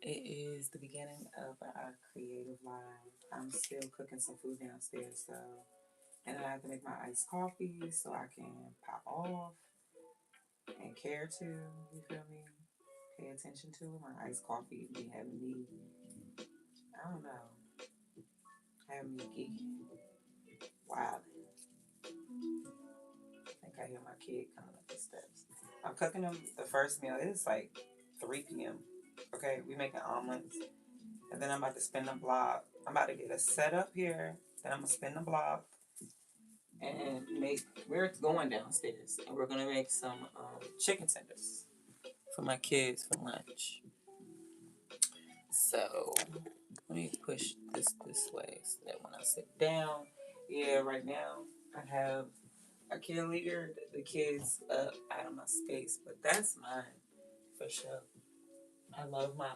It is the beginning of our creative life. I'm still cooking some food downstairs, so and I have to make my iced coffee so I can pop off and care to. You feel me? Pay attention to it. My iced coffee be having me. I don't know, having me geeking, wild. I think I hear my kid coming up the steps. I'm cooking them the first meal. It's like 3 p.m. Okay, we making omelets. And then I'm about to spin the block. I'm about to get a setup here. Then I'm gonna spin the block and make. We're going downstairs and we're gonna make some chicken tenders for my kids for lunch. So let me push this way so that when I sit down, yeah, right now I have a kid leader. The kids up out of my space, but that's mine for sure. I love my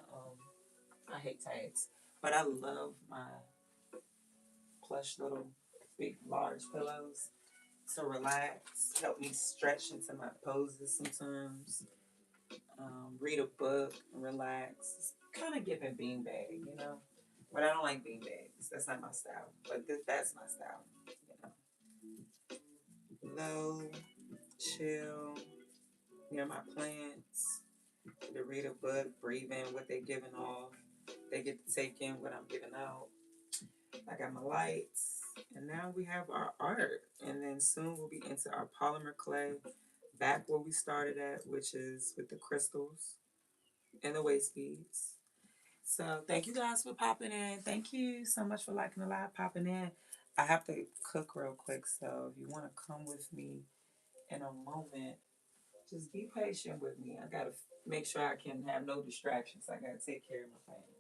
I hate tags, but I love my plush little big large pillows to relax, help me stretch into my poses sometimes, read a book and relax. It's kind of giving beanbag, you know. But I don't like beanbags. That's not my style. But that's my style, you know. Low, chill, near my plants, to read a book, breathe in what they're giving off. They get to take in what I'm giving out. I got my lights, and now we have our art. And then soon we'll be into our polymer clay, back where we started at, which is with the crystals and the waist beads. So thank you guys for popping in. Thank you so much for liking the live, popping in. I have to cook real quick, so if you want to come with me in a moment, just be patient with me. I gotta make sure I can have no distractions. I gotta take care of my family.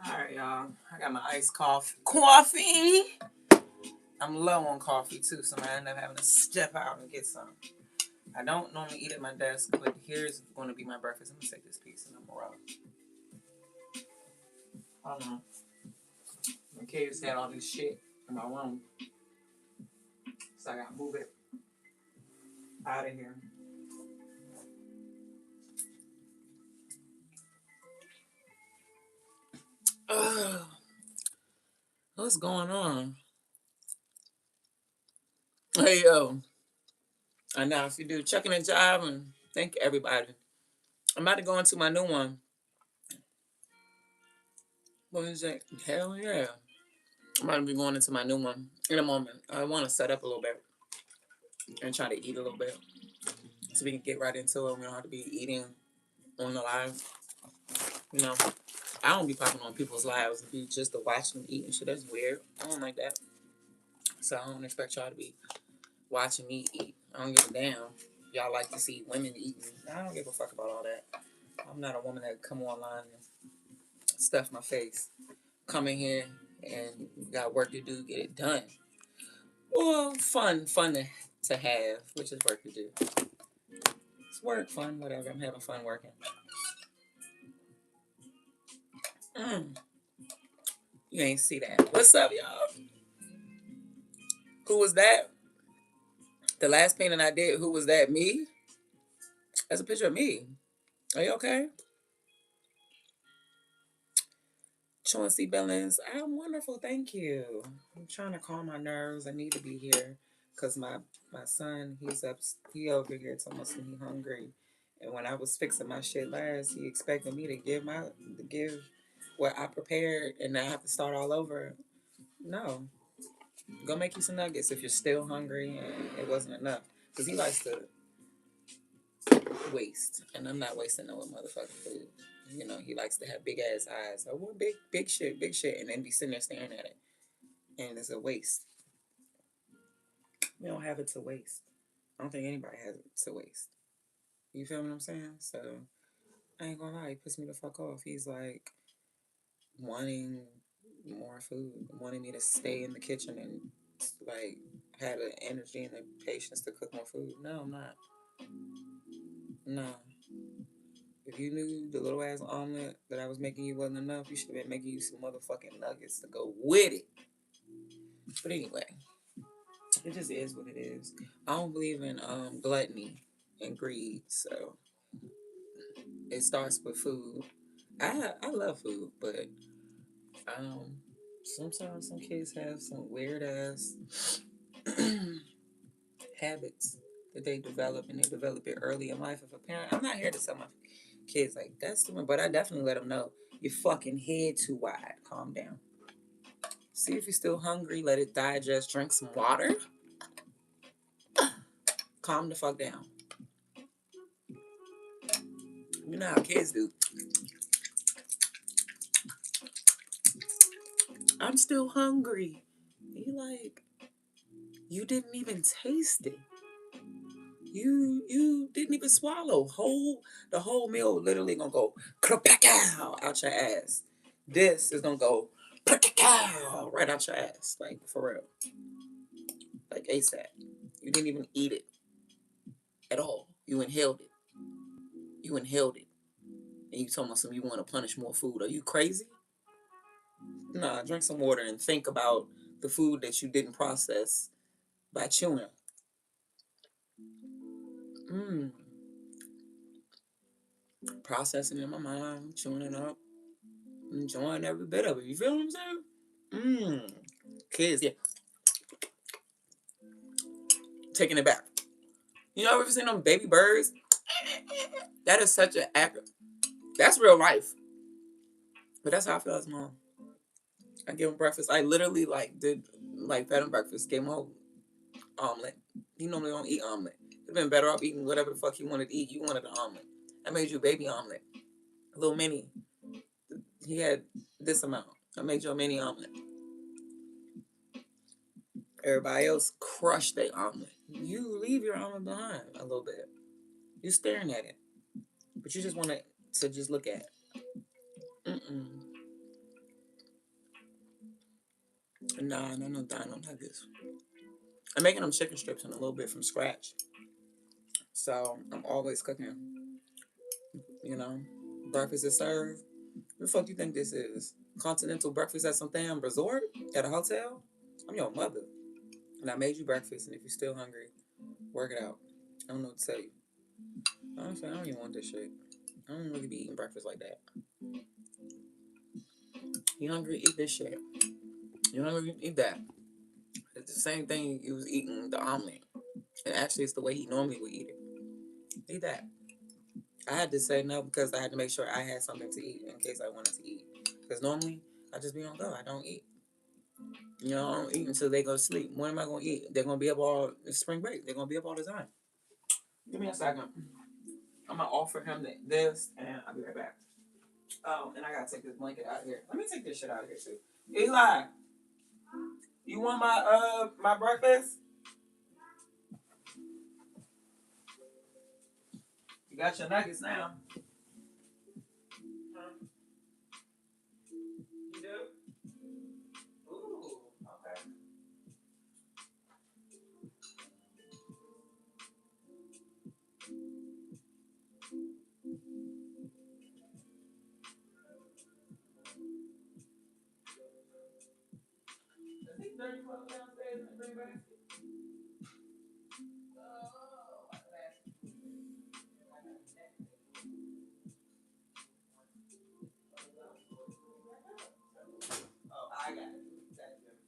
All right, y'all. I got my iced coffee. I'm low on coffee too, so I end up having to step out and get some. I don't normally eat at my desk, but here's going to be my breakfast. I'm gonna take this piece and I'm gonna roll. Hold on. My kids had all this shit in my room, so I gotta move it out of here. Ugh. What's going on? Hey, yo. I know if you do checking a job and thank everybody. I'm about to go into my new one. What is it? Hell yeah. I'm about to be going into my new one in a moment. I want to set up a little bit and try to eat a little bit so we can get right into it. We don't have to be eating on the live. You know, I don't be popping on people's lives and be just to watch them eat and shit. That's weird. I don't like that. So I don't expect y'all to be watching me eat. I don't give a damn. Y'all like to see women eating. I don't give a fuck about all that. I'm not a woman that come online and stuff my face. Come in here and got work to do, get it done. Well, fun to have, which is work to do. It's work, fun, whatever. I'm having fun working. You ain't see that. What's up, y'all? Who was that? The last painting I did, who was that? Me? That's a picture of me. Are you okay? Chauncey Billings, I'm wonderful, thank you. I'm trying to calm my nerves. I need to be here because my son, he over here telling us he hungry. And when I was fixing my shit last, he expected me to give what I prepared, and I have to start all over. No, go make you some nuggets if you're still hungry and it wasn't enough. Because he likes to waste, and I'm not wasting no motherfucking food. You know, he likes to have big ass eyes. I want big shit, and then be sitting there staring at it, and it's a waste. We don't have it to waste. I don't think anybody has it to waste. You feel what I'm saying? So I ain't gonna lie, he puts me the fuck off. He's like wanting more food, wanting me to stay in the kitchen and like have the energy and the patience to cook more food. No, I'm not. No. If you knew the little ass omelet that I was making you wasn't enough, you should have been making you some motherfucking nuggets to go with it. But anyway, it just is what it is. I don't believe in gluttony and greed, so it starts with food. I love food, but um sometimes some kids have some weird ass habits that they develop, and they develop it early in life. If a parent, I'm not here to tell my kids like that's the one, but I definitely let them know your fucking head too wide. Calm down. See if you're still hungry. Let it digest. Drink some water. Calm the fuck down. You know how kids do. I'm still hungry. You like you didn't even taste it. You didn't even swallow. The whole meal literally gonna go out your ass. This is gonna go right out your ass. Like for real. Like ASAP. You didn't even eat it at all. You inhaled it. You inhaled it. And you told me something you want to punish more food. Are you crazy? Nah, drink some water and think about the food that you didn't process by chewing. Mmm. Processing in my mind, chewing it up, enjoying every bit of it. You feel what I'm saying? Mmm. Kids, yeah. Taking it back. You know, ever seen them baby birds? That is such an accurate. That's real life. But that's how I feel as mom. I give them breakfast. I literally like did like fed him breakfast. Gave him a whole omelet. He normally don't eat omelet. He'd been better off eating whatever the fuck he wanted to eat. You wanted an omelet. I made you a baby omelet. A little mini. He had this amount. I made you a mini omelet. Everybody else crushed their omelet. You leave your omelet behind a little bit. You staring at it. But you just want to just look at it. Mm-mm. Nah, no dino nuggets. I'm making them chicken strips in a little bit from scratch. So I'm always cooking. You know, breakfast is served. What the fuck you think this is? Continental breakfast at some damn resort? At a hotel? I'm your mother. And I made you breakfast, and if you're still hungry, work it out. I don't know what to tell you. Honestly, I don't even want this shit. I don't really be eating breakfast like that. You hungry? Eat this shit. You don't even eat that. It's the same thing you was eating the omelet. And actually, it's the way he normally would eat it. Eat that. I had to say no because I had to make sure I had something to eat in case I wanted to eat. Because normally, I just be on go. I don't eat. You know, I don't eat until they go to sleep. When am I going to eat? They're going to be up all, it's spring break. They're going to be up all the time. Give me a second. I'm going to offer him this, and I'll be right back. Oh, and I got to take this blanket out of here. Let me take this shit out of here, too. Eli, you want my breakfast? You got your nuggets now. Huh? You do? Ooh, okay. Is he dirty clothes downstairs in the green basket? Oh, my basket. Oh, I got it. That's different.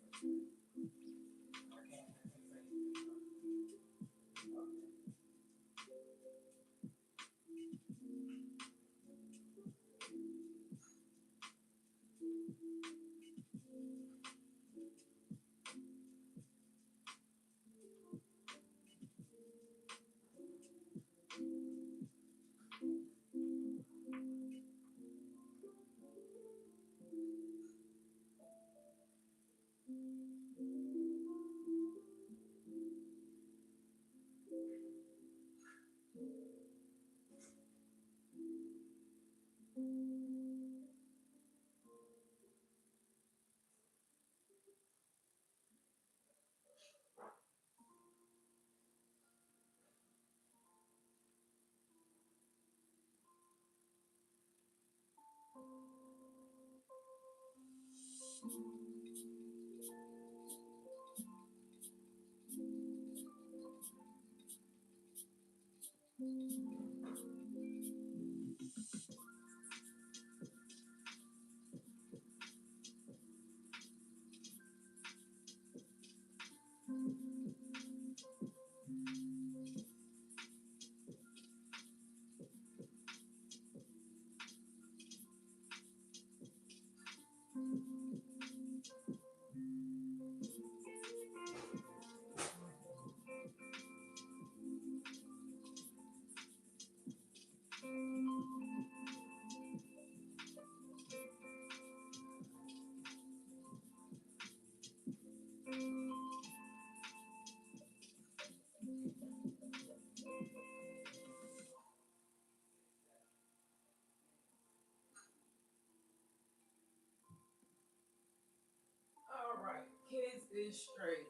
All right, kids is straight.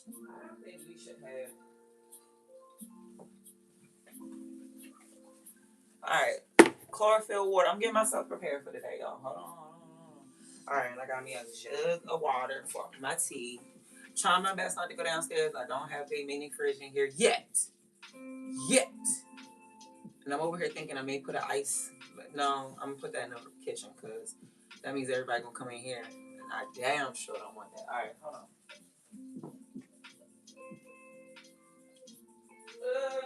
I don't think we should have. All right, chlorophyll water. I'm getting myself prepared for the day, y'all. Hold on, hold on, hold on. All right, I got me a jug of water for my tea. Trying my best not to go downstairs. I don't have a mini fridge in here yet. Yet. And I'm over here thinking I may put an ice. But no, I'm gonna put that in the kitchen because that means everybody gonna come in here. And I damn sure don't want that. All right, hold on. Uh,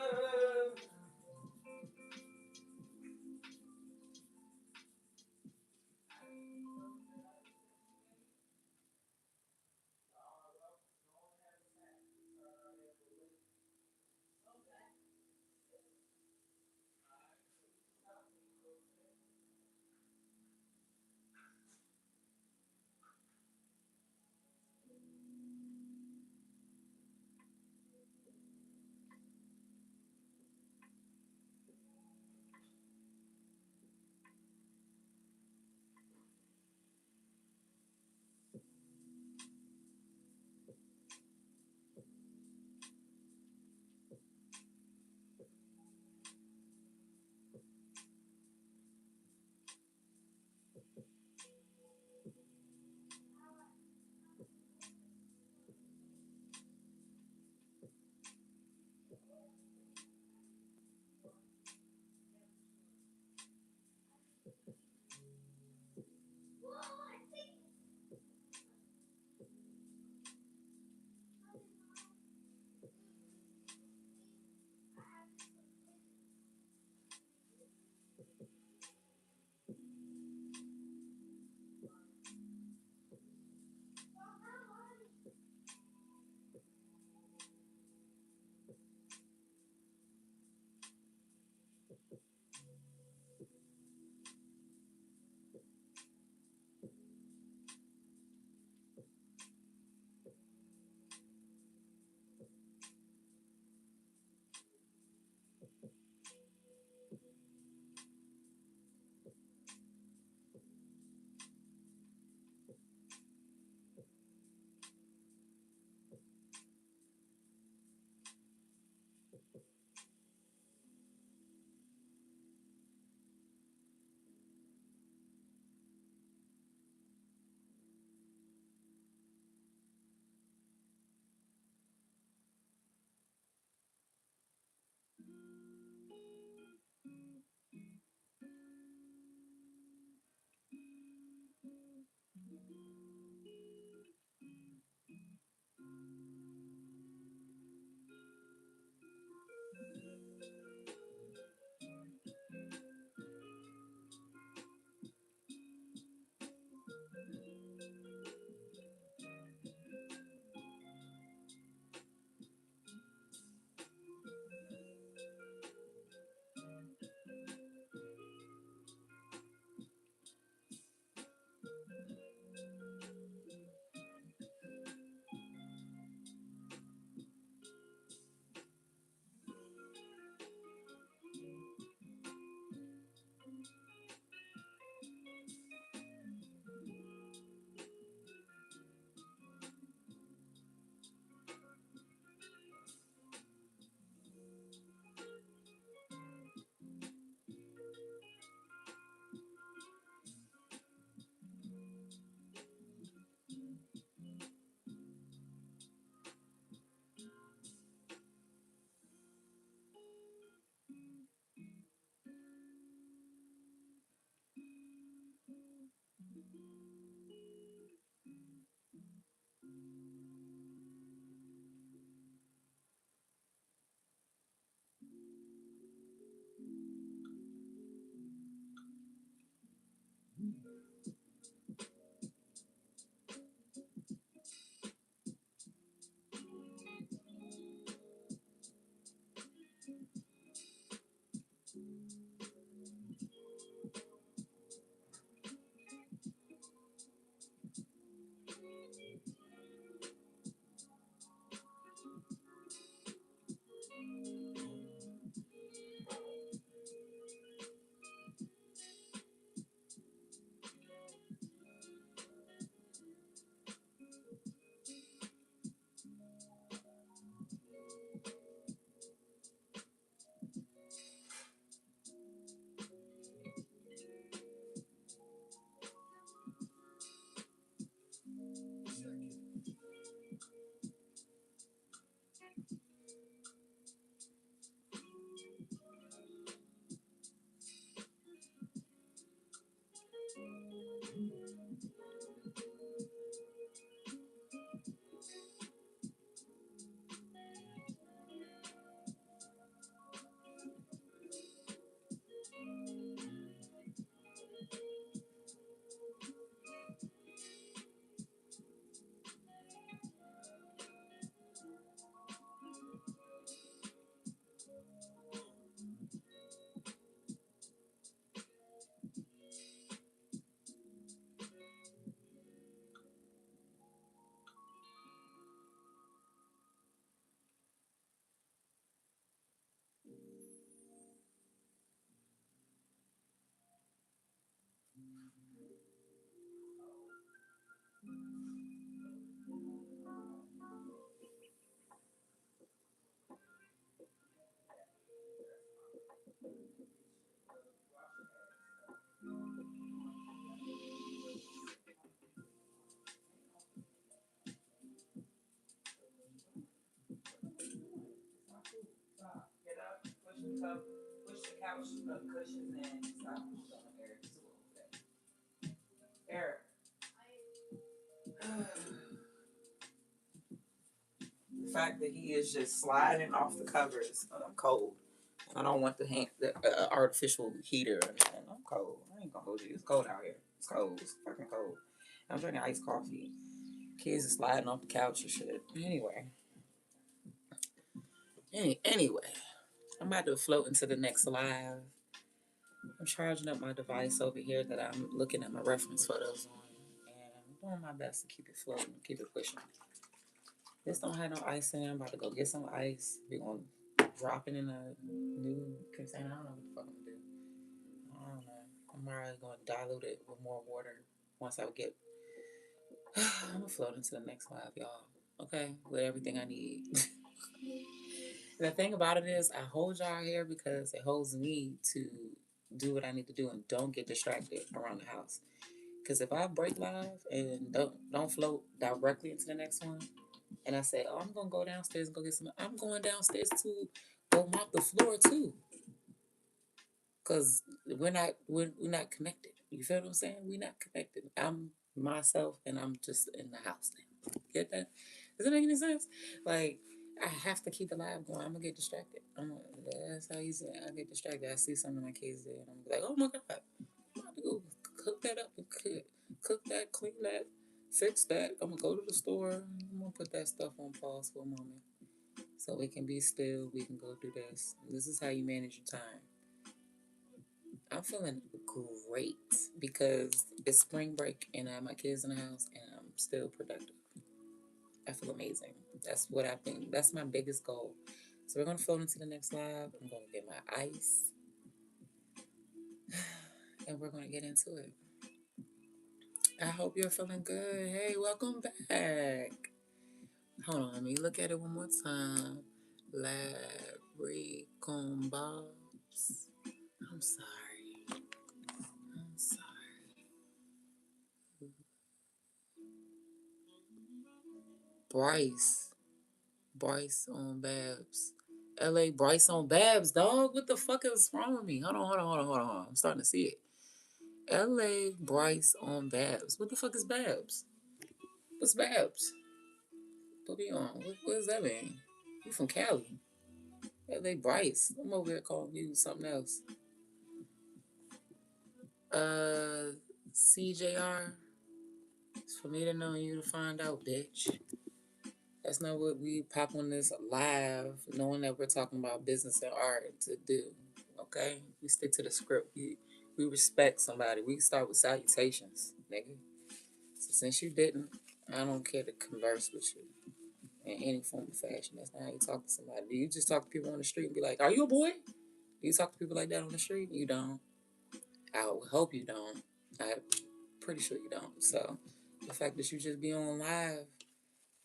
Get up, push the couch cushions and stop on Eric. The fact that he is just sliding off the covers, I'm cold. I don't want the artificial heater or anything. I'm cold. I ain't gonna hold you. It's cold out here. It's cold. It's fucking cold. I'm drinking iced coffee. Kids are sliding off the couch and shit. Anyway. Anyway. I'm about to float into the next live. I'm charging up my device over here that I'm looking at my reference photos on, and I'm doing my best to keep it floating, keep it pushing. This don't have no ice in it. I'm about to go get some ice. We're going to drop it in a new container. I don't know what the fuck I'm going to do. I don't know. I'm already going to dilute it with more water once I get... I'm going to float into the next live, y'all. Okay? With everything I need. The thing about it is, I hold y'all here because it holds me to do what I need to do and don't get distracted around the house. Because if I break live and don't float directly into the next one, and I say, oh, I'm gonna go downstairs and go get some, I'm going downstairs to go mop the floor too. Cause we're not connected. You feel what I'm saying? We're not connected. I'm myself and I'm just in the house now. Get that? Does it make any sense? Like, I have to keep the live going. I'm gonna get distracted. That's how you say it. I get distracted. I see something my kids did and I'm like, oh my god, I'm about to go cook that up and cook that, clean that, fix that. I'm gonna go to the store. I'm gonna put that stuff on pause for a moment. So we can be still, we can go do this. This is how you manage your time. I'm feeling great because it's spring break and I have my kids in the house and I'm still productive. I feel amazing. That's what I think. That's my biggest goal. So we're going to float into the next live. I'm going to get my ice and we're going to get into it. I hope you're feeling good. Hey, welcome back. Hold on, let me look at it one more time. Larry Combs. I'm sorry. I'm sorry. Bryce on Babs. LA Bryce on Babs, dog. What the fuck is wrong with me? Hold on. I'm starting to see it. LA Bryce on Babs. What the fuck is Babs? What's Babs? Put me on. What does that mean? You from Cali. LA Bryce. I'm over here calling you something else. CJR. It's for me to know and you to find out, bitch. That's not what we pop on this live, knowing that we're talking about business and art to do. Okay? We stick to the script. We respect somebody. We start with salutations, nigga. So since you didn't, I don't care to converse with you in any form of fashion. That's not how you talk to somebody. Do you just talk to people on the street and be like, are you a boy? Do you talk to people like that on the street? You don't. I would hope you don't. I'm pretty sure you don't. So the fact that you just be on live,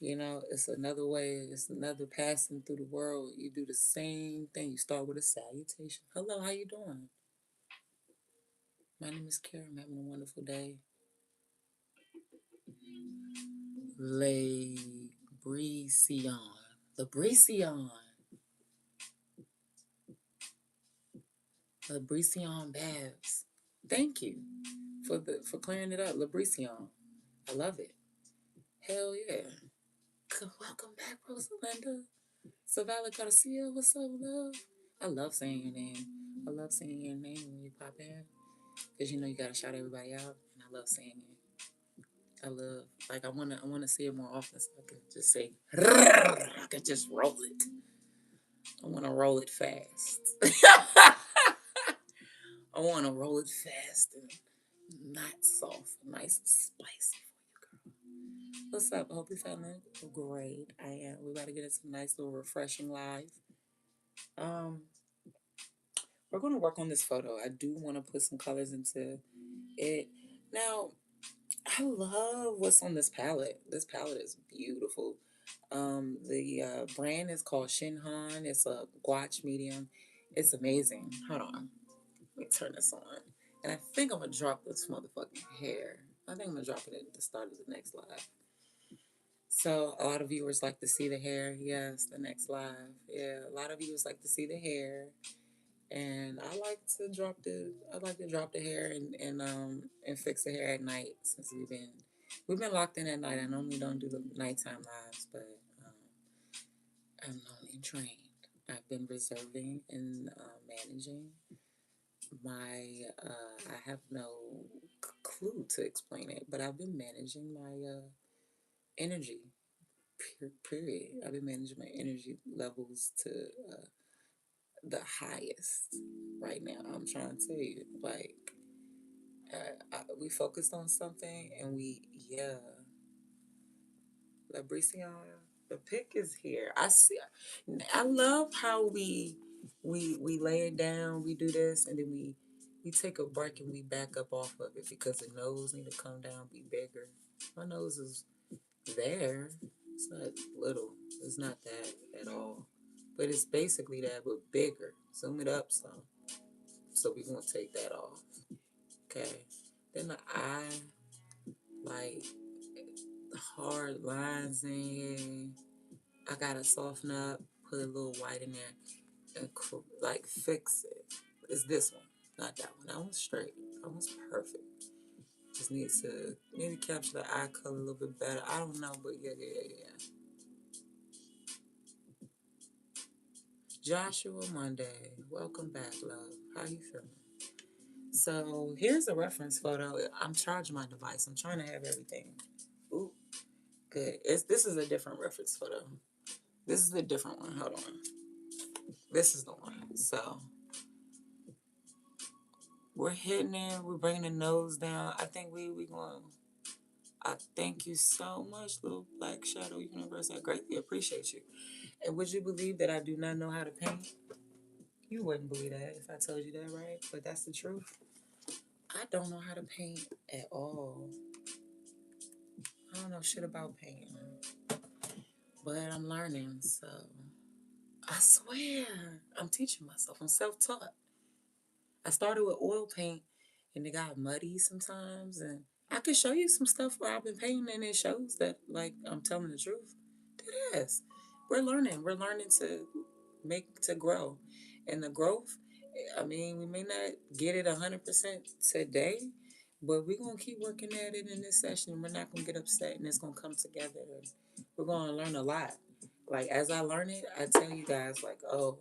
you know, it's another way, it's another passing through the world. You do the same thing. You start with a salutation. Hello, how you doing? My name is Kirah. I'm having a wonderful day. Le Brecyon. Lebrecyon. Lebrecyon Babs. Thank you for clearing it up. Lebrecyon. I love it. Hell yeah. Welcome back, Rosalinda. Savala Garcia, what's up, love? I love saying your name. I love saying your name when you pop in. Because you know you gotta shout everybody out. And I love saying it. I wanna see it more often so I can just say I can just roll it. I wanna roll it fast. I wanna roll it fast and not soft, nice and spicy for you, girl. What's up? I hope you're feeling great. I am. We're about to get into a nice little refreshing live. We're gonna work on this photo. I do want to put some colors into it. Now, I love what's on this palette. This palette is beautiful. The brand is called Shinhan. It's a gouache medium. It's amazing. Hold on. Let me turn this on. And I think I'm going to drop this motherfucking hair. I think I'm going to drop it at the start of the next live. So a lot of viewers like to see the hair. Yes, the next live. Yeah, a lot of viewers like to see the hair. And I like to drop the hair and fix the hair at night since we've been locked in at night. I normally don't do the nighttime lives, but I'm only trained. I've been reserving and managing my. I have no clue to explain it, but I've been managing my energy. Period. I've been managing my energy levels to the highest right now. I'm trying to tell you, like, we focused on something, and yeah, Labricia, the pick is here. I see. I love how we lay it down. We do this, and then we take a break and we back up off of it because the nose need to come down, be bigger. My nose is there. It's not little. It's not that at all. But it's basically that, but bigger. Zoom it up some. So we're gonna take that off. Okay. Then the eye, like hard lines in here. I gotta soften up, put a little white in there, and like fix it. It's this one, not that one. That one's straight. That one's perfect. Just need to maybe capture the eye color a little bit better. I don't know, but yeah. Joshua Monday, welcome back, love. How you feeling? So here's a reference photo. I'm charging my device. I'm trying to have everything. Ooh, good. This is a different reference photo. This is a different one. Hold on. This is the one. So we're hitting it. We're bringing the nose down. I think we going. I thank you so much, little Black Shadow Universe. I greatly appreciate you. And would you believe that I do not know how to paint? You wouldn't believe that if I told you that, right? But that's the truth. I don't know how to paint at all. I don't know shit about painting, but I'm learning. So I swear, I'm teaching myself. I'm self-taught. I started with oil paint, and it got muddy sometimes, and I could show you some stuff where I've been painting, and it shows that like I'm telling the truth. It is. We're learning. We're learning to grow, and the growth. I mean, we may not get it 100% today, but we're gonna keep working at it in this session. We're not gonna get upset, and it's gonna come together. And we're gonna learn a lot. Like as I learn it, I tell you guys, like, oh,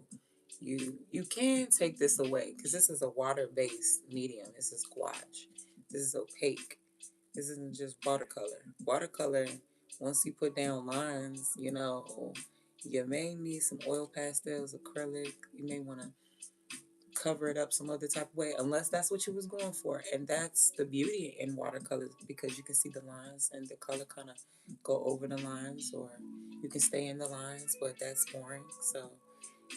you can take this away because this is a water-based medium. This is gouache. This is opaque. This isn't just watercolor. Watercolor, once you put down lines, you may need some oil pastels, acrylic. You may want to cover it up some other type of way, unless that's what you was going for. And that's the beauty in watercolors because you can see the lines and the color kind of go over the lines, or you can stay in the lines, but that's boring. So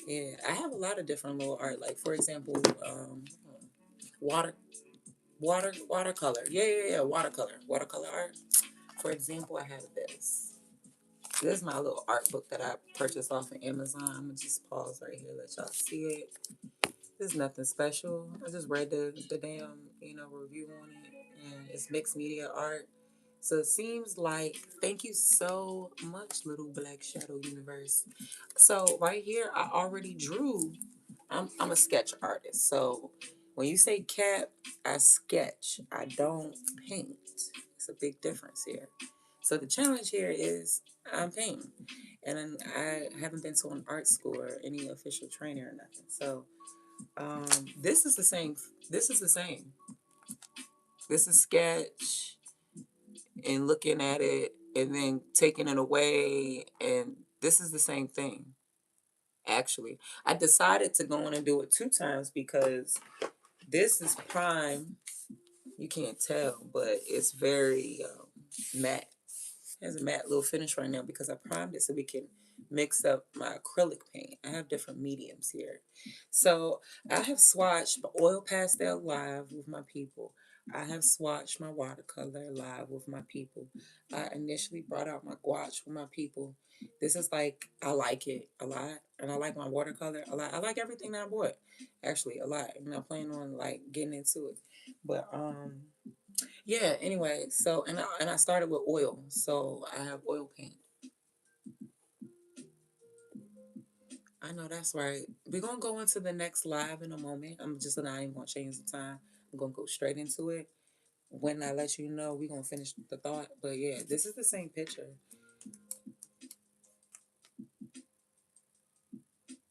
yeah, I have a lot of different little art. Like for example, water, watercolor. Yeah. Watercolor art. For example, I have this. This is my little art book that I purchased off of Amazon. I'm gonna just pause right here, let y'all see it. There's nothing special. I just read the damn review on it, and it's mixed media art. So it seems like, thank you so much, little Black Shadow Universe. So right here, I already drew. I'm a sketch artist. So when you say cap, I sketch. I don't paint. It's a big difference here. So the challenge here is I'm painting, and I haven't been to an art school or any official trainer or nothing. So this is the same. This is the same. This is sketch and looking at it and then taking it away, and this is the same thing. Actually, I decided to go in and do it 2 times because this is prime. You can't tell, but it's very matte. It has a matte little finish right now because I primed it so we can mix up my acrylic paint. I have different mediums here. So I have swatched my oil pastel live with my people. I have swatched my watercolor live with my people. I initially brought out my gouache with my people. This is like, I like it a lot. And I like my watercolor a lot. I like everything that I bought, actually, a lot. I'm not planning on like getting into it. But yeah, anyway, so and I started with oil. So I have oil paint. I know that's right. We're gonna go into the next live in a moment. I'm just not even gonna change the time. I'm gonna go straight into it. When I let you know, we're gonna finish the thought. But yeah, this is the same picture.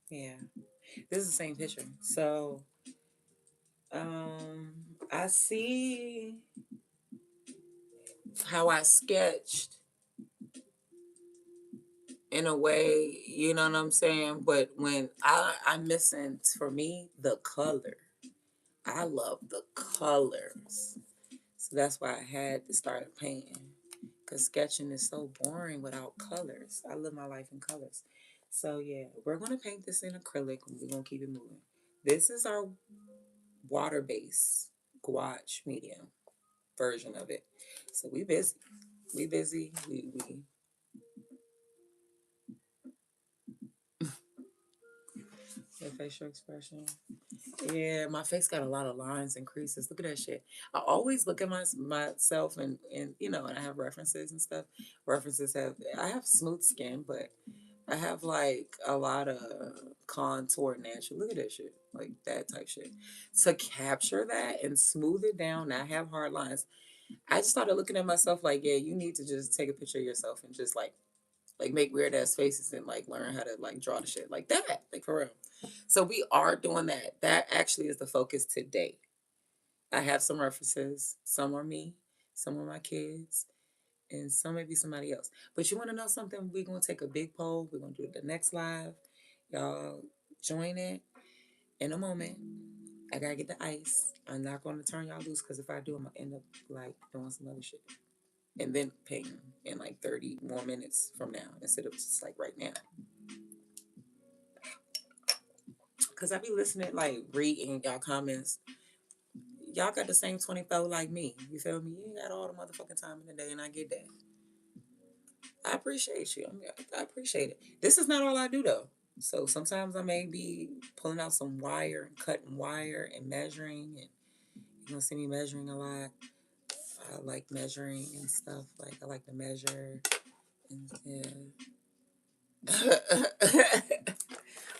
Yeah. This is the same picture. So um I see how I sketched in a way, you know what I'm saying? But when I'm missing, for me, the color. I love the colors. So that's why I had to start painting. Because sketching is so boring without colors. I live my life in colors. So yeah, we're going to paint this in acrylic and we're going to keep it moving. This is our water-based gouache medium version of it. So we busy. We busy. We your facial expression. Yeah, my face got a lot of lines and creases. Look at that shit. I always look at myself and and I have references and stuff. References have I have smooth skin, but I have like a lot of contour natural. Look at that shit. Like that type shit. To capture that and smooth it down, not have hard lines. I just started looking at myself like, yeah, you need to just take a picture of yourself and just like make weird ass faces and like learn how to like draw the shit like that. Like for real. So we are doing that. That actually is the focus today. I have some references. Some are me, some are my kids, and some may be somebody else. But you want to know something? We're going to take a big poll. We're going to do the next live. Y'all join it in a moment. I got to get the ice. I'm not going to turn y'all loose because if I do, I'm going to end up like doing some other shit. And then painting in like 30 more minutes from now instead of just like right now. Because I be listening, like reading y'all comments. Y'all got the same 24 like me. You feel me? You ain't got all the motherfucking time in the day, and I get that. I appreciate you. I appreciate it. This is not all I do though. So sometimes I may be pulling out some wire and cutting wire and measuring, and you're gonna see me measuring a lot. I like measuring and stuff. Like I like to measure, and yeah.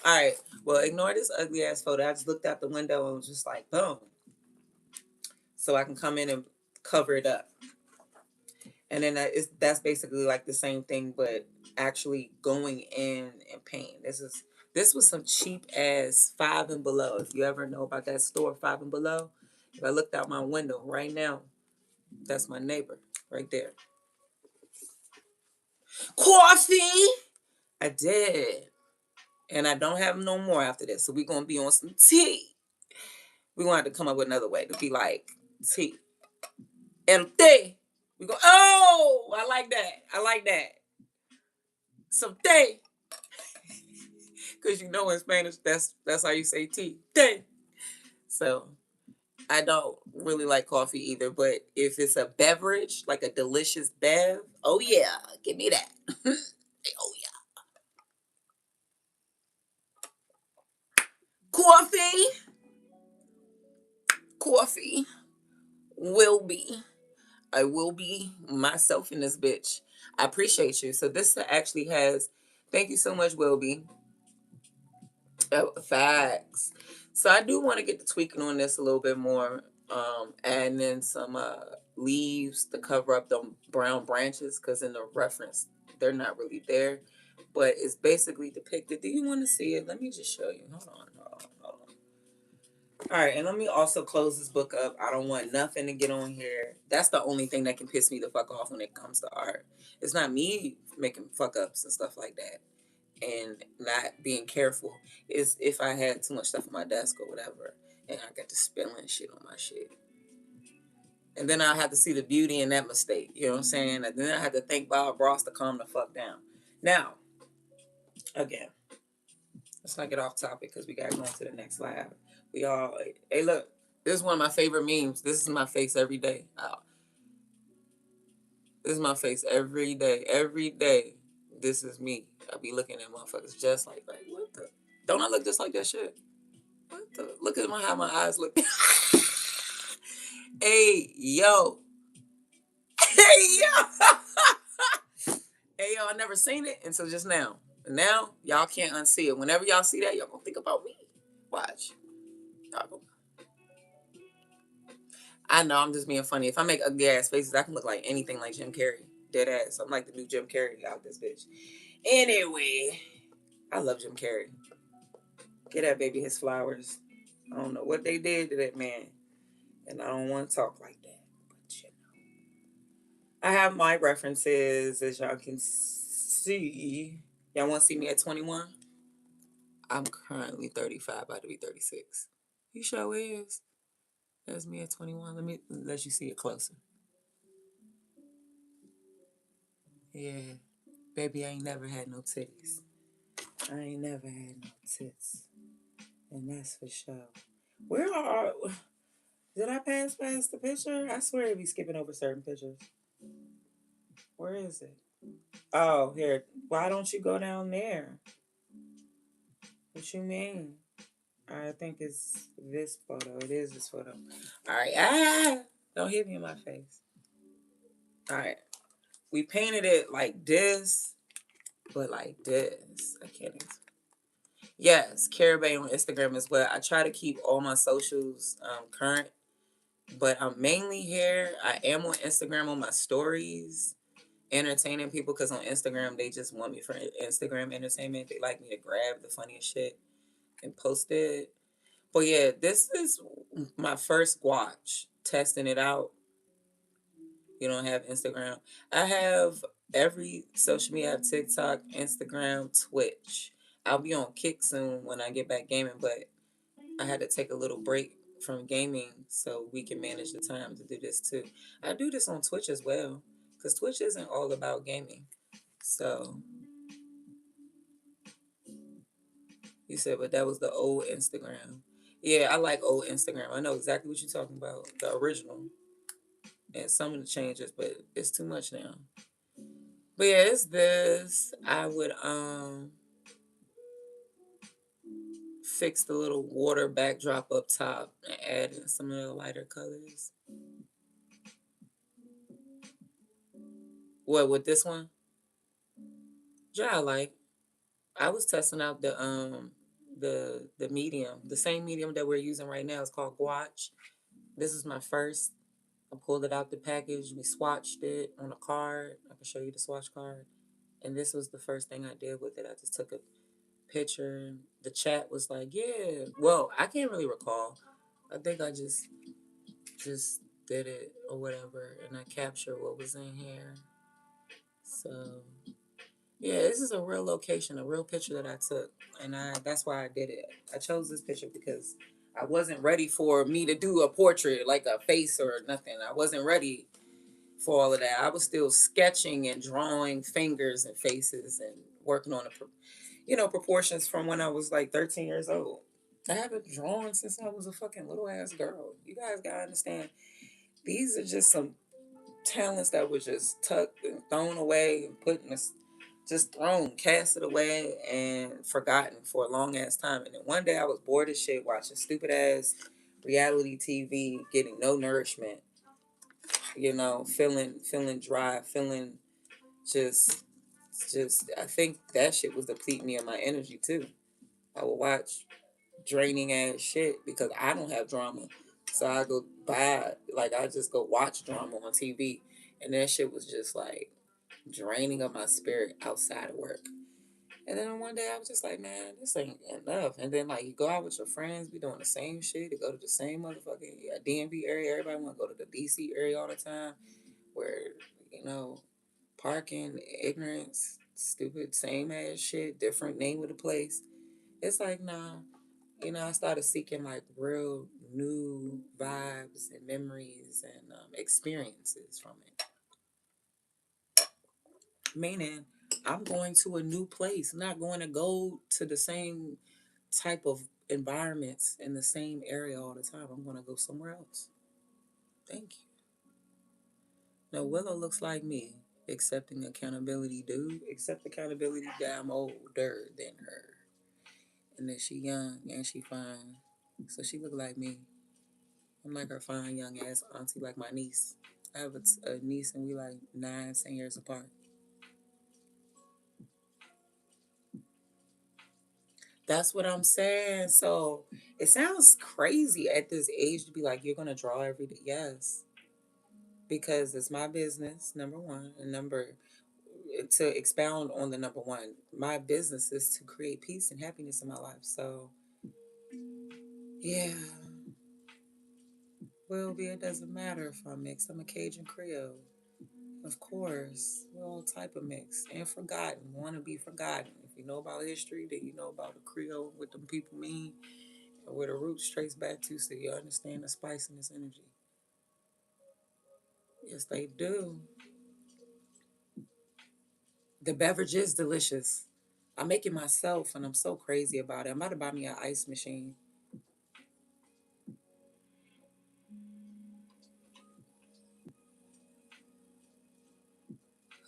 All right. Well, ignore this ugly ass photo. I just looked out the window and was just like, boom. So I can come in and cover it up. And then that's basically like the same thing, but actually going in and painting. This was some cheap ass Five and Below. If you ever know about that store, Five and Below, if I looked out my window right now, that's my neighbor right there. Coffee. I did, and I don't have no more after this. So we're gonna be on some tea. We're gonna have to come up with another way to be like tea. El té. We go. Oh, I like that. I like that. Some té. Because you know in Spanish that's how you say tea. Té. So I don't really like coffee either, but if it's a beverage, like a delicious bev, oh yeah, give me that. Oh yeah. Coffee. Coffee will be. I will be myself in this bitch. I appreciate you. So this actually has thank you so much, Wilby. Facts. So I do want to get to tweaking on this a little bit more. And then some leaves to cover up the brown branches because in the reference they're not really there, but it's basically depicted. Do you want to see it? Let me just show you. Hold on. All right, and let me also close this book up. I don't want nothing to get on here. That's the only thing that can piss me the fuck off when it comes to art. It's not me making fuck ups and stuff like that and not being careful. Is if I had too much stuff on my desk or whatever and I got to spilling shit on my shit. And then I had to see the beauty in that mistake. You know what I'm saying? And then I had to thank Bob Ross to calm the fuck down. Now, again, let's not get off topic because we got to go on to the next lab. We all, hey, look, this is one of my favorite memes. This is my face every day. This is my face every day. Every day, this is me. I be looking at motherfuckers just like what the? Don't I look just like that shit? What the? Look at how my eyes look. Hey, yo. Hey, yo. Hey, yo, I never seen it until just now. And now, y'all can't unsee it. Whenever y'all see that, y'all gonna think about me. Watch. I know, I'm just being funny. If I make ugly ass faces, I can look like anything like Jim Carrey. Dead ass. I'm like the new Jim Carrey out this bitch. Anyway, I love Jim Carrey. Get that baby his flowers. I don't know what they did to that man. And I don't want to talk like that. But you know. I have my references, as y'all can see. Y'all want to see me at 21? I'm currently 35, about to be 36. You sure is. That's me at 21. Let me let you see it closer. Yeah. Baby, I ain't never had no titties. I ain't never had no tits. And that's for sure. Where are... Did I pass past the picture? I swear to be skipping over certain pictures. Where is it? Oh, here. Why don't you go down there? What you mean? I think it's this photo. It is this photo. All right. Ah! Don't hit me in my face. All right. We painted it like this, but like this. I can't even. Yes, Kirah Bayy on Instagram as well. I try to keep all my socials current, but I'm mainly here. I am on Instagram on my stories, entertaining people because on Instagram they just want me for Instagram entertainment. They like me to grab the funniest shit and post it. But yeah, this is my first watch testing it out. You don't have Instagram. I have every social media. I have TikTok, Instagram, Twitch. I'll be on Kick soon when I get back gaming, but I had to take a little break from gaming so we can manage the time to do this too. I do this on Twitch as well because Twitch isn't all about gaming. So you said, but that was the old Instagram. Yeah, I like old Instagram. I know exactly what you're talking about, the original, and some of the changes, but it's too much now. But yeah, it's this. I would fix the little water backdrop up top and add in some of the lighter colors. What with this one? Yeah, I like. I was testing out the medium, the same medium that we're using right now. It's called Guach. This is my first. I pulled it out the package. We swatched it on a card. I can show you the swatch card. And this was the first thing I did with it. I just took a picture. The chat was like, yeah. Well, I can't really recall. I think I just did it or whatever, and I captured what was in here. So yeah, this is a real location, a real picture that I took, and that's why I did it. I chose this picture because I wasn't ready for me to do a portrait like a face or nothing. I wasn't ready for all of that. I was still sketching and drawing fingers and faces and working on the, proportions from when I was like 13 years old. I haven't drawn since I was a fucking little ass girl. You guys gotta understand. These are just some talents that were just tucked and thrown away and put in this, just thrown, casted away, and forgotten for a long ass time. And then one day I was bored as shit watching stupid ass reality TV, getting no nourishment. Feeling dry, feeling just I think that shit was depleting me of my energy too. I would watch draining ass shit because I don't have drama. So I go buy, like, I just go watch drama on TV. And that shit was just like draining of my spirit outside of work. And then one day I was just like, man, this ain't enough. And then like you go out with your friends, be doing the same shit, you go to the same motherfucking DMV area. Everybody want to go to the DC area all the time, where parking, ignorance, stupid, same ass shit, different name of the place. It's like, nah. I started seeking like real new vibes and memories and experiences from it. Meaning, I'm going to a new place. I'm not going to go to the same type of environments in the same area all the time. I'm going to go somewhere else. Thank you. Now, Willow looks like me, accepting accountability, dude. Accept accountability that I'm older than her. And that she young and she fine. So she look like me. I'm like her fine young ass auntie, like my niece. I have a niece and we like 9, 10 years apart. That's what I'm saying. So it sounds crazy at this age to be like, you're gonna draw every day. Yes, because it's my business, number one, and to expound on the number one, my business is to create peace and happiness in my life. So yeah, will be. It doesn't matter if I'm mixed. I'm a Cajun Creole. Of course, we're all type of mix and forgotten. Want to be forgotten. you know about history, then you know about the Creole, what them people mean, and where the roots trace back to, so you understand the spice and this energy. Yes, they do. The beverage is delicious. I make it myself, and I'm so crazy about it. I'm about to buy me an ice machine.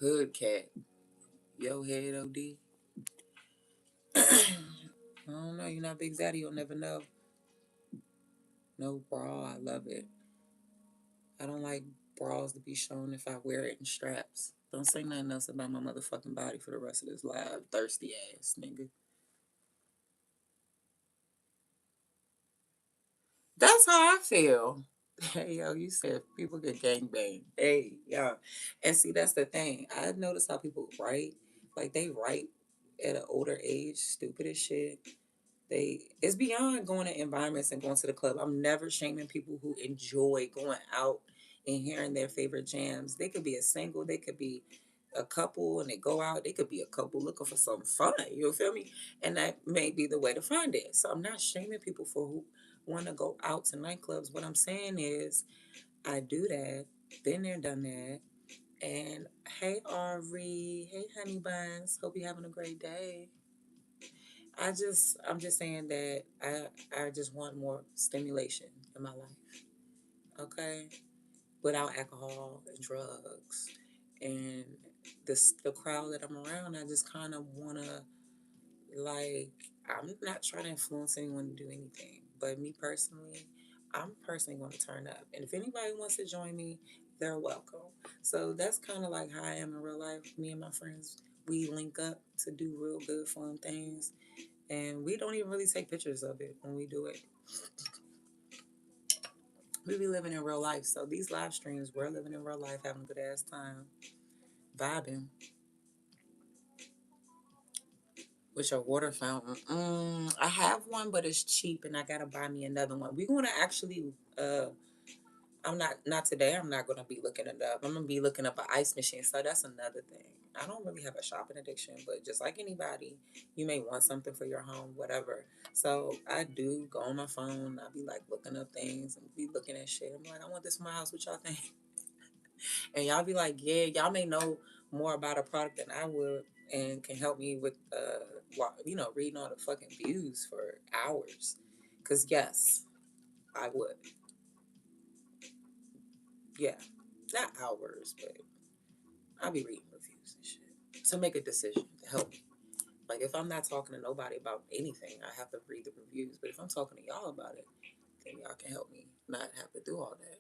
Hood cat. Yo, head OD. I don't know. You're not Big Zaddy. You'll never know. No bra. I love it. I don't like bras to be shown if I wear it in straps. Don't say nothing else about my motherfucking body for the rest of this live. Thirsty ass nigga. That's how I feel. Hey, yo, you said people get gangbang. Hey, yo. And see, that's the thing. I notice how people write. Like, they write at an older age, stupid as shit. It's beyond going to environments and going to the club. I'm never shaming people who enjoy going out and hearing their favorite jams. They could be a single, they could be a couple and they go out, they could be a couple looking for some fun. You feel me? And that may be the way to find it. So I'm not shaming people for who want to go out to nightclubs. What I'm saying is I do that, been there, done that. And hey Ari, hey honey buns, hope you're having a great day. I'm just saying that I just want more stimulation in my life. Okay, without alcohol and drugs, and the crowd that I'm around, I just kind of wanna like I'm not trying to influence anyone to do anything, but me personally, I'm personally going to turn up, and if anybody wants to join me, they're welcome. So that's kind of like how I am in real life. Me and my friends, we link up to do real good fun things and we don't even really take pictures of it when we do it. We be living in real life. So these live streams, we're living in real life, having a good ass time, vibing with your water fountain. I have one, but it's cheap, and I gotta buy me another one. We're gonna actually. I'm not today. I'm not gonna be looking it up. I'm gonna be looking up an ice machine. So that's another thing. I don't really have a shopping addiction, but just like anybody, you may want something for your home, whatever. So I do go on my phone. I be like looking up things and be looking at shit. I'm like, I want this for my house. What y'all think? And y'all be like, yeah, y'all may know more about a product than I would, and can help me with, reading all the fucking views for hours. Cause yes, I would. Yeah, not hours, but I'll be reading reviews and shit to make a decision to help me. Like if I'm not talking to nobody about anything, I have to read the reviews. But if I'm talking to y'all about it, then y'all can help me not have to do all that.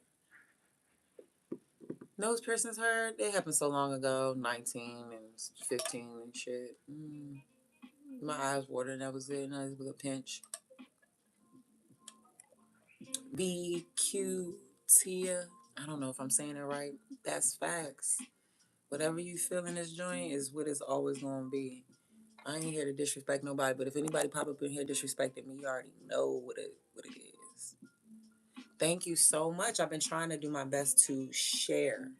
Nose piercings hurt. They happened so long ago, 19 and 15 and shit. My eyes watered. That was it. And it was a pinch. BQ Tia. I don't know if I'm saying it right. That's facts. Whatever you feel in this joint is what it's always gonna be. I ain't here to disrespect nobody, but if anybody pop up in here disrespecting me, you already know what it is. Thank you so much. I've been trying to do my best to share,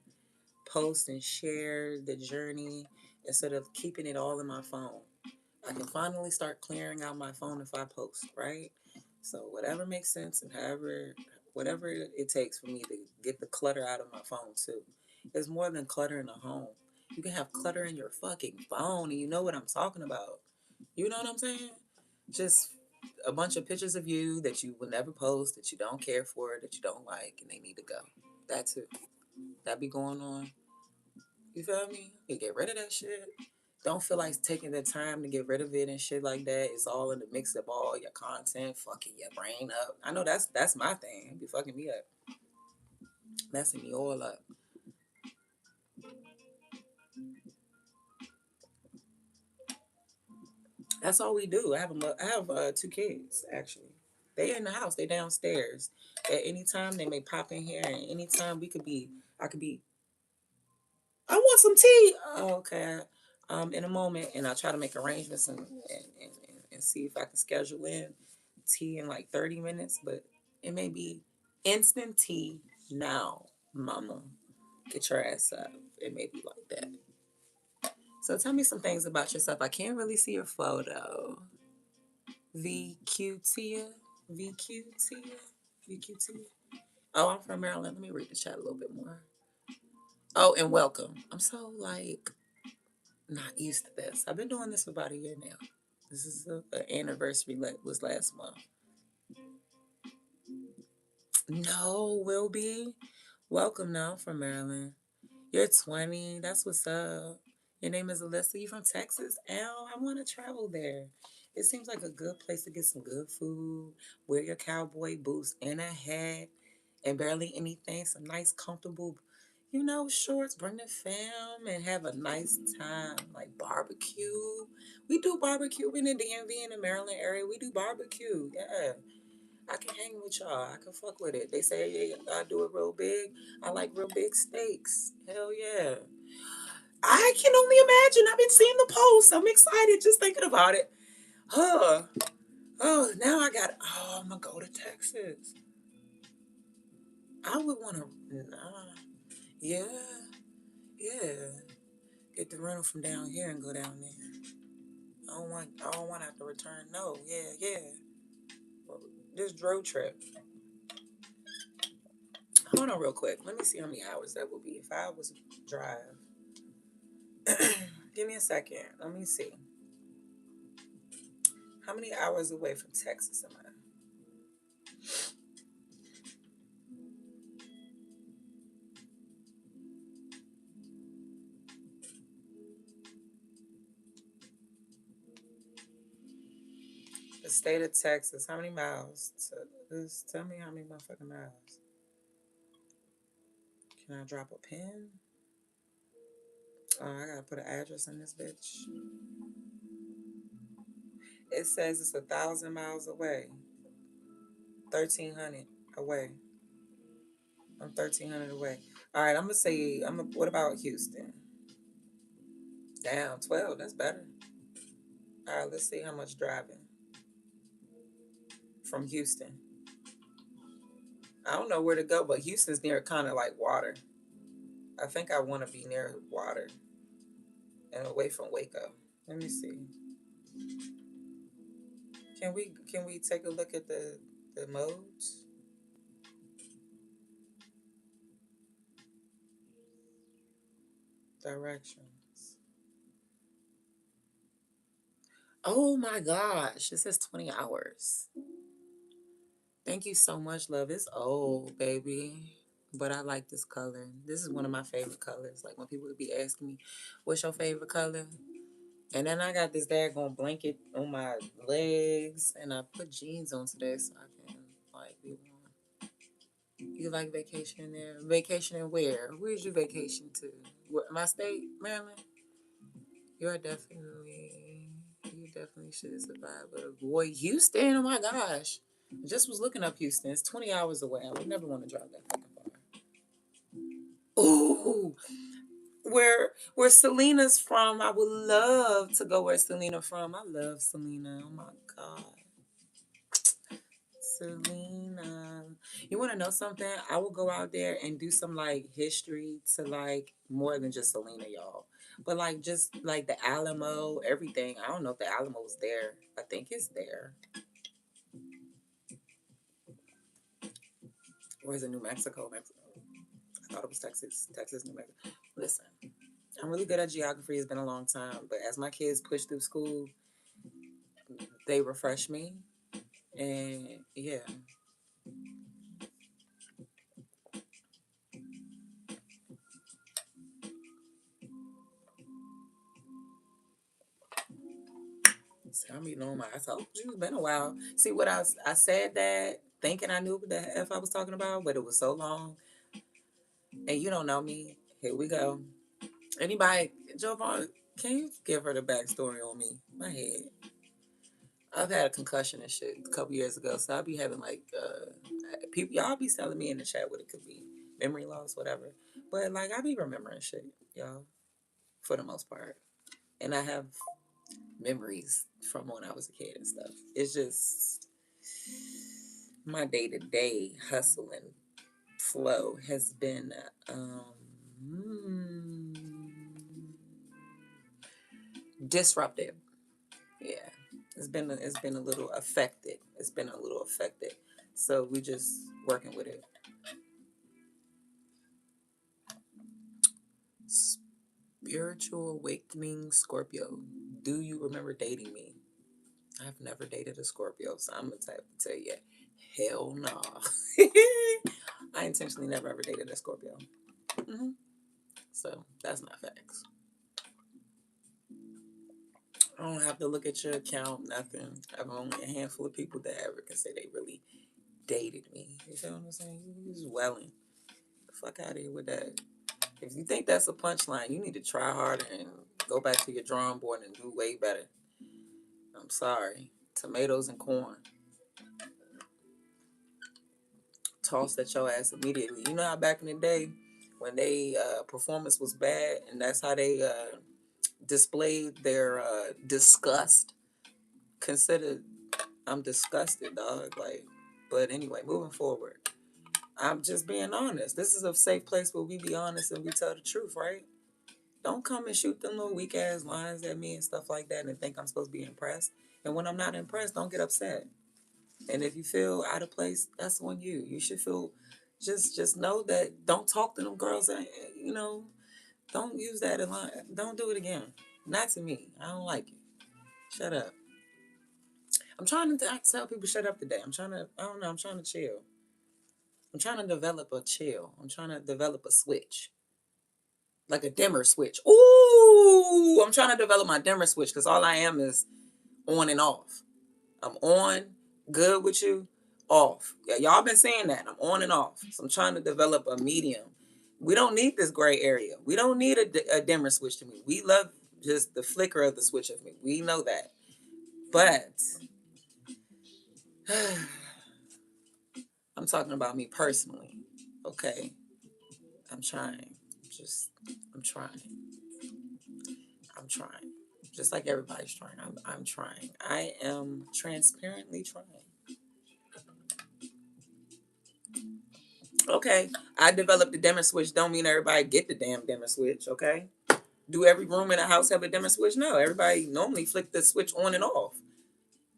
post and share the journey instead of keeping it all in my phone. I can finally start clearing out my phone if I post, right? So whatever makes sense and whatever it takes for me to get the clutter out of my phone too. There's more than clutter in a home. You can have clutter in your fucking phone and you know what I'm talking about. You know what I'm saying? Just a bunch of pictures of you that you would never post, that you don't care for, that you don't like, and they need to go. That's it. That be going on. You feel me? You get rid of that shit. Don't feel like taking the time to get rid of it and shit like that. It's all in the mix of all your content, fucking your brain up. I know that's my thing. It be fucking me up, messing me all up. That's all we do. I have two kids actually. They in the house. They downstairs. At any time they may pop in here, and anytime we could be. I could be. I want some tea. Oh, okay. In a moment, and I'll try to make arrangements and see if I can schedule in tea in like 30 minutes. But it may be instant tea now, mama. Get your ass up. It may be like that. So tell me some things about yourself. I can't really see your photo. VQTia? VQTia? VQTia? Oh, I'm from Maryland. Let me read the chat a little bit more. Oh, and welcome. I'm so like not used to this. I've been doing this for about a year now. This is an anniversary was last month. No, will be. Welcome now from Maryland. You're 20. That's what's up. Your name is Alyssa. You from Texas? Ow, I want to travel there. It seems like a good place to get some good food, wear your cowboy boots and a hat, and barely anything. Some nice, comfortable, shorts. Bring the fam and have a nice time. Like barbecue. We do barbecue in the DMV in the Maryland area. We do barbecue. Yeah. I can hang with y'all. I can fuck with it. They say yeah, I do it real big. I like real big steaks. Hell yeah. I can only imagine. I've been seeing the posts. I'm excited just thinking about it. Huh. Oh, now I got. Oh, I'm gonna go to Texas. I would want to. Nah. Yeah. Yeah. Get the rental from down here and go down there. I don't want. I don't want to have to return. No. Yeah. Yeah. This road trip. Hold on, real quick. Let me see how many hours that would be if I was drive. Give me a second. Let me see. How many hours away from Texas am I? The state of Texas. How many miles? Just tell me how many motherfucking miles. Can I drop a pin? Oh, I gotta put an address in this bitch. It says it's 1,000 miles away. 1,300 away. I'm 1,300 away. All right, I'm gonna say. What about Houston? Damn, 12. That's better. All right, let's see how much driving from Houston. I don't know where to go, but Houston's near kind of like water. I think I want to be near water and away from Waco. Let me see. Can we take a look at the modes? Directions. Oh my gosh, it says 20 hours. Thank you so much, love. It's old, baby. But I like this color. This is one of my favorite colors. Like when people would be asking me, what's your favorite color? And then I got this daggone blanket on my legs and I put jeans on today so I can like be warm. You like vacation there? Vacation where? Where's your vacation to? What, my state, Maryland? You're definitely, you definitely should survive. But boy, Houston, oh my gosh. I just was looking up Houston. It's 20 hours away. I would never want to drive that fucking far. Ooh, where Selena's from. I would love to go where Selena from. I love Selena. Oh my God. Selena. You want to know something? I will go out there and do some like history to like more than just Selena, y'all. But like just like the Alamo, everything. I don't know if the Alamo's there. I think it's there. Or is it New Mexico? Mexico. I thought it was Texas. Texas, New Mexico. Listen, I'm really good at geography. It's been a long time. But as my kids push through school, they refresh me. And yeah. See, I'm eating on my. I told you it's been a while. See what I said that thinking I knew what the f I was talking about, but it was so long, and you don't know me. Here we go. Anybody, Jovan, can you give her the backstory on me? My head. I've had a concussion and shit a couple years ago, so I'll be having like people. Y'all be telling me in the chat what it could be, memory loss, whatever. But like I be remembering shit, y'all, for the most part, and I have memories from when I was a kid and stuff. It's just my day to day hustle and flow has been um, disruptive. Yeah, it's been a little affected. It's been a little affected. So we just working with it. Spiritual awakening Scorpio. Do you remember dating me? I've never dated a Scorpio, so I'm the type to tell you, hell no. I intentionally never ever dated a Scorpio. hmm So that's not facts. I don't have to look at your account, nothing. I've only a handful of people that ever can say they really dated me. You feel what I'm saying? You just welling. The fuck out of here with that. If you think that's a punchline, you need to try harder and go back to your drawing board and do way better. I'm sorry. Tomatoes and corn. Tossed at your ass immediately. You know how back in the day when they performance was bad and that's how they displayed their disgust. Considered, I'm disgusted, dog. Like, but anyway, moving forward. I'm just being honest. This is a safe place where we be honest and we tell the truth, right? Don't come and shoot them little weak ass lines at me and stuff like that and think I'm supposed to be impressed. And when I'm not impressed, don't get upset. And if you feel out of place, that's on you. You should feel just know that don't talk to them girls and don't use that in line. Don't do it again. Not to me. I don't like it. Shut up. I'm trying to tell people shut up today. I don't know, I'm trying to chill. I'm trying to develop a chill. I'm trying to develop a switch. Like a dimmer switch. Ooh, I'm trying to develop my dimmer switch because all I am is on and off. I'm on, good with you, off. Yeah, y'all been saying that. I'm on and off. So I'm trying to develop a medium. We don't need this gray area. We don't need a dimmer switch to me. We love just the flicker of the switch of me. We know that. But I'm talking about me personally. Okay. I'm trying. Just, I'm trying. I'm trying. Just like everybody's trying. I'm trying. I am transparently trying. Okay. I developed the dimmer switch. Don't mean everybody get the damn dimmer switch. Okay. Do every room in a house have a dimmer switch? No. Everybody normally flick the switch on and off.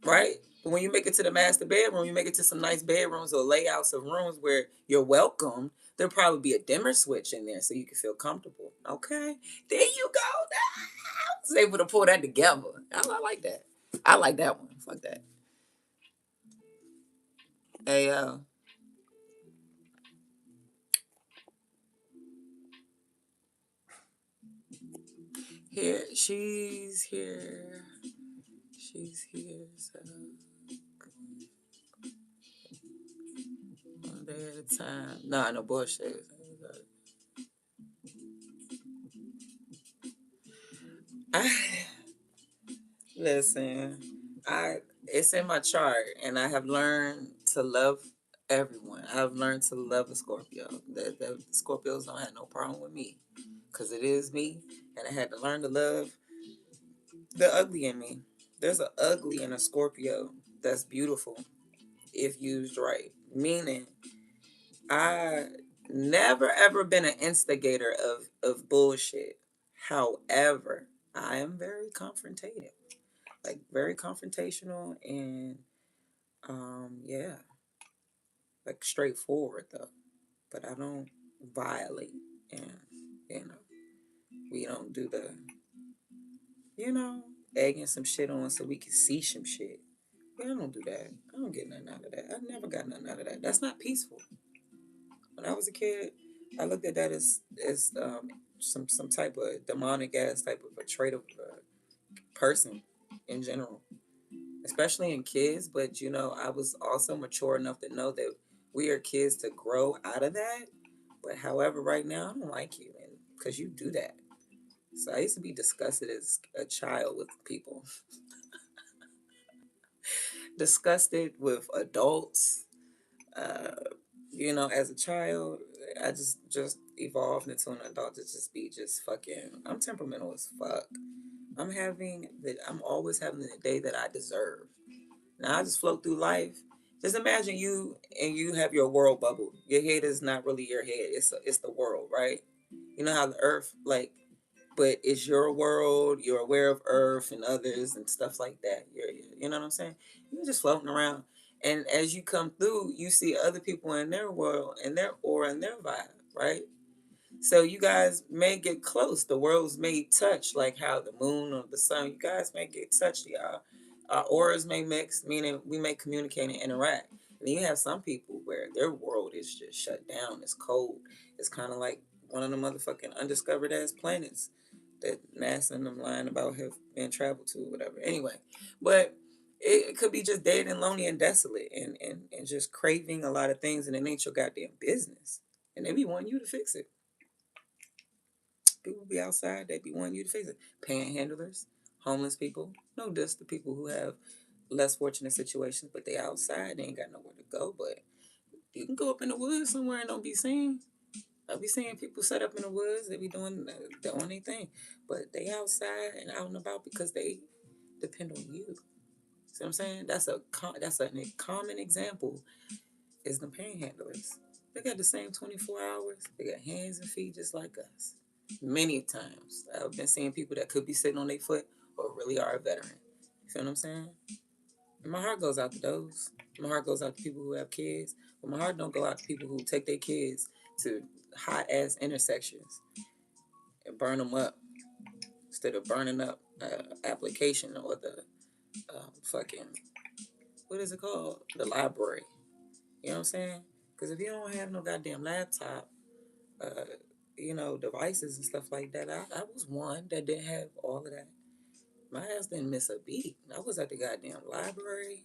Right? But when you make it to the master bedroom, you make it to some nice bedrooms or layouts of rooms where you're welcome. There'll probably be a dimmer switch in there so you can feel comfortable. Okay. There you go. I was able to pull that together. I like that. I like that one. Fuck that. Hey, here, she's here. She's here. So one day at a time. Nah, no bullshit. I listen. I it's in my chart, and I have learned to love everyone. I've learned to love a Scorpio. The Scorpios don't have no problem with me, cause it is me, and I had to learn to love the ugly in me. There's an ugly in a Scorpio that's beautiful if used right. Meaning, I never ever been an instigator of bullshit. However, I am very confrontative, like very confrontational, and yeah, like straightforward though. But I don't violate, and you know, we don't do the you know egging some shit on so we can see some shit. Yeah, I don't do that. I don't get nothing out of that. I never got nothing out of that. That's not peaceful. When I was a kid, I looked at that as some type of demonic ass type of a trait of a person in general, especially in kids. But I was also mature enough to know that we are kids to grow out of that. But however, right now I don't like you, and because you do that. So I used to be disgusted as a child with people, disgusted with adults. Uh, as a child, I just evolved into an adult to just be just fucking. I'm temperamental as fuck. I'm always having the day that I deserve. Now I just float through life. Just imagine you and you have your world bubble. Your head is not really your head. It's the world, right? You know how the earth, like, but it's your world. You're aware of Earth and others and stuff like that. You know what I'm saying? You're just floating around, and as you come through, you see other people in their world and their aura and their vibe, right? So you guys may get close. The worlds may touch, like how the moon or the sun. You guys may get touched. Y'all. Our auras may mix, meaning we may communicate and interact. And then you have some people where their world is just shut down. It's cold. It's kind of like one of the motherfucking undiscovered ass planets that NASA and them lying about have been traveled to, or whatever. Anyway, but it could be just dead and lonely and desolate and just craving a lot of things, and it ain't your goddamn business. And they be wanting you to fix it. People be outside, they be wanting you to fix it. Panhandlers, homeless people. No diss to people who have less fortunate situations, but they outside, they ain't got nowhere to go. But you can go up in the woods somewhere and don't be seen. I be seeing people set up in the woods, they be doing the only thing. But they outside and out and about because they depend on you. See what I'm saying? That's a common example is the panhandlers. They got the same 24 hours. They got hands and feet just like us. Many times I've been seeing people that could be sitting on their foot or really are a veteran. You feel what I'm saying? And my heart goes out to those. My heart goes out to people who have kids, but my heart don't go out to people who take their kids to hot ass intersections and burn them up instead of burning up application or the fucking what is it called? The library. You know what I'm saying? Because if you don't have no goddamn laptop, uh, devices and stuff like that, I was one that didn't have all of that. My ass didn't miss a beat. I was at the goddamn library,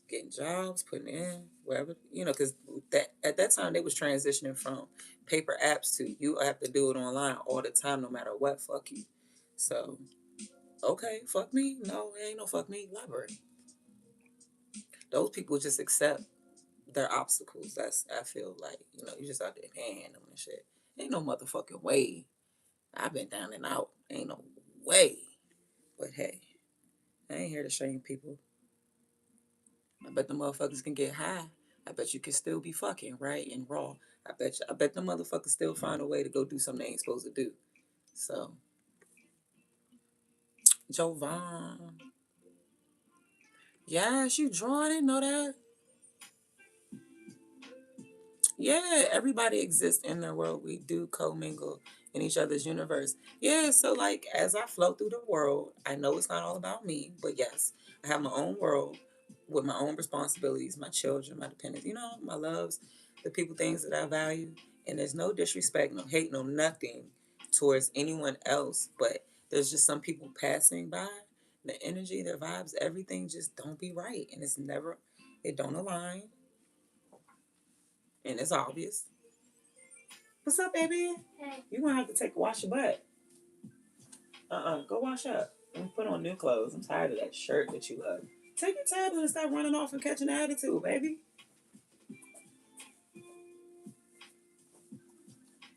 getting jobs, putting in wherever, because that at that time they was transitioning from paper apps to you have to do it online all the time, no matter what. Fuck you. So okay, fuck me. No, it ain't no fuck me. Library. Those people just accept their obstacles. That's I feel like you just out there panhandling and shit. Ain't no motherfucking way. I've been down and out. Ain't no way. But hey, I ain't here to shame people. I bet the motherfuckers can get high. I bet you can still be fucking right and raw. I bet the motherfuckers still find a way to go do something they ain't supposed to do. So, Jovan. Yes, you draw. I didn't know that. Yeah, everybody exists in their world. We do commingle in each other's universe. Yeah, so like as I flow through the world, I know it's not all about me, but yes, I have my own world with my own responsibilities, my children, my dependents, my loves, the people, things that I value. And there's no disrespect, no hate, no nothing towards anyone else, but there's just some people passing by. The energy, their vibes, everything just don't be right. And it don't align. And it's obvious. What's up, baby? Hey. You're going to have to wash your butt. Go wash up. And put on new clothes. I'm tired of that shirt that you love. Take your tablet and stop running off and catching an attitude, baby.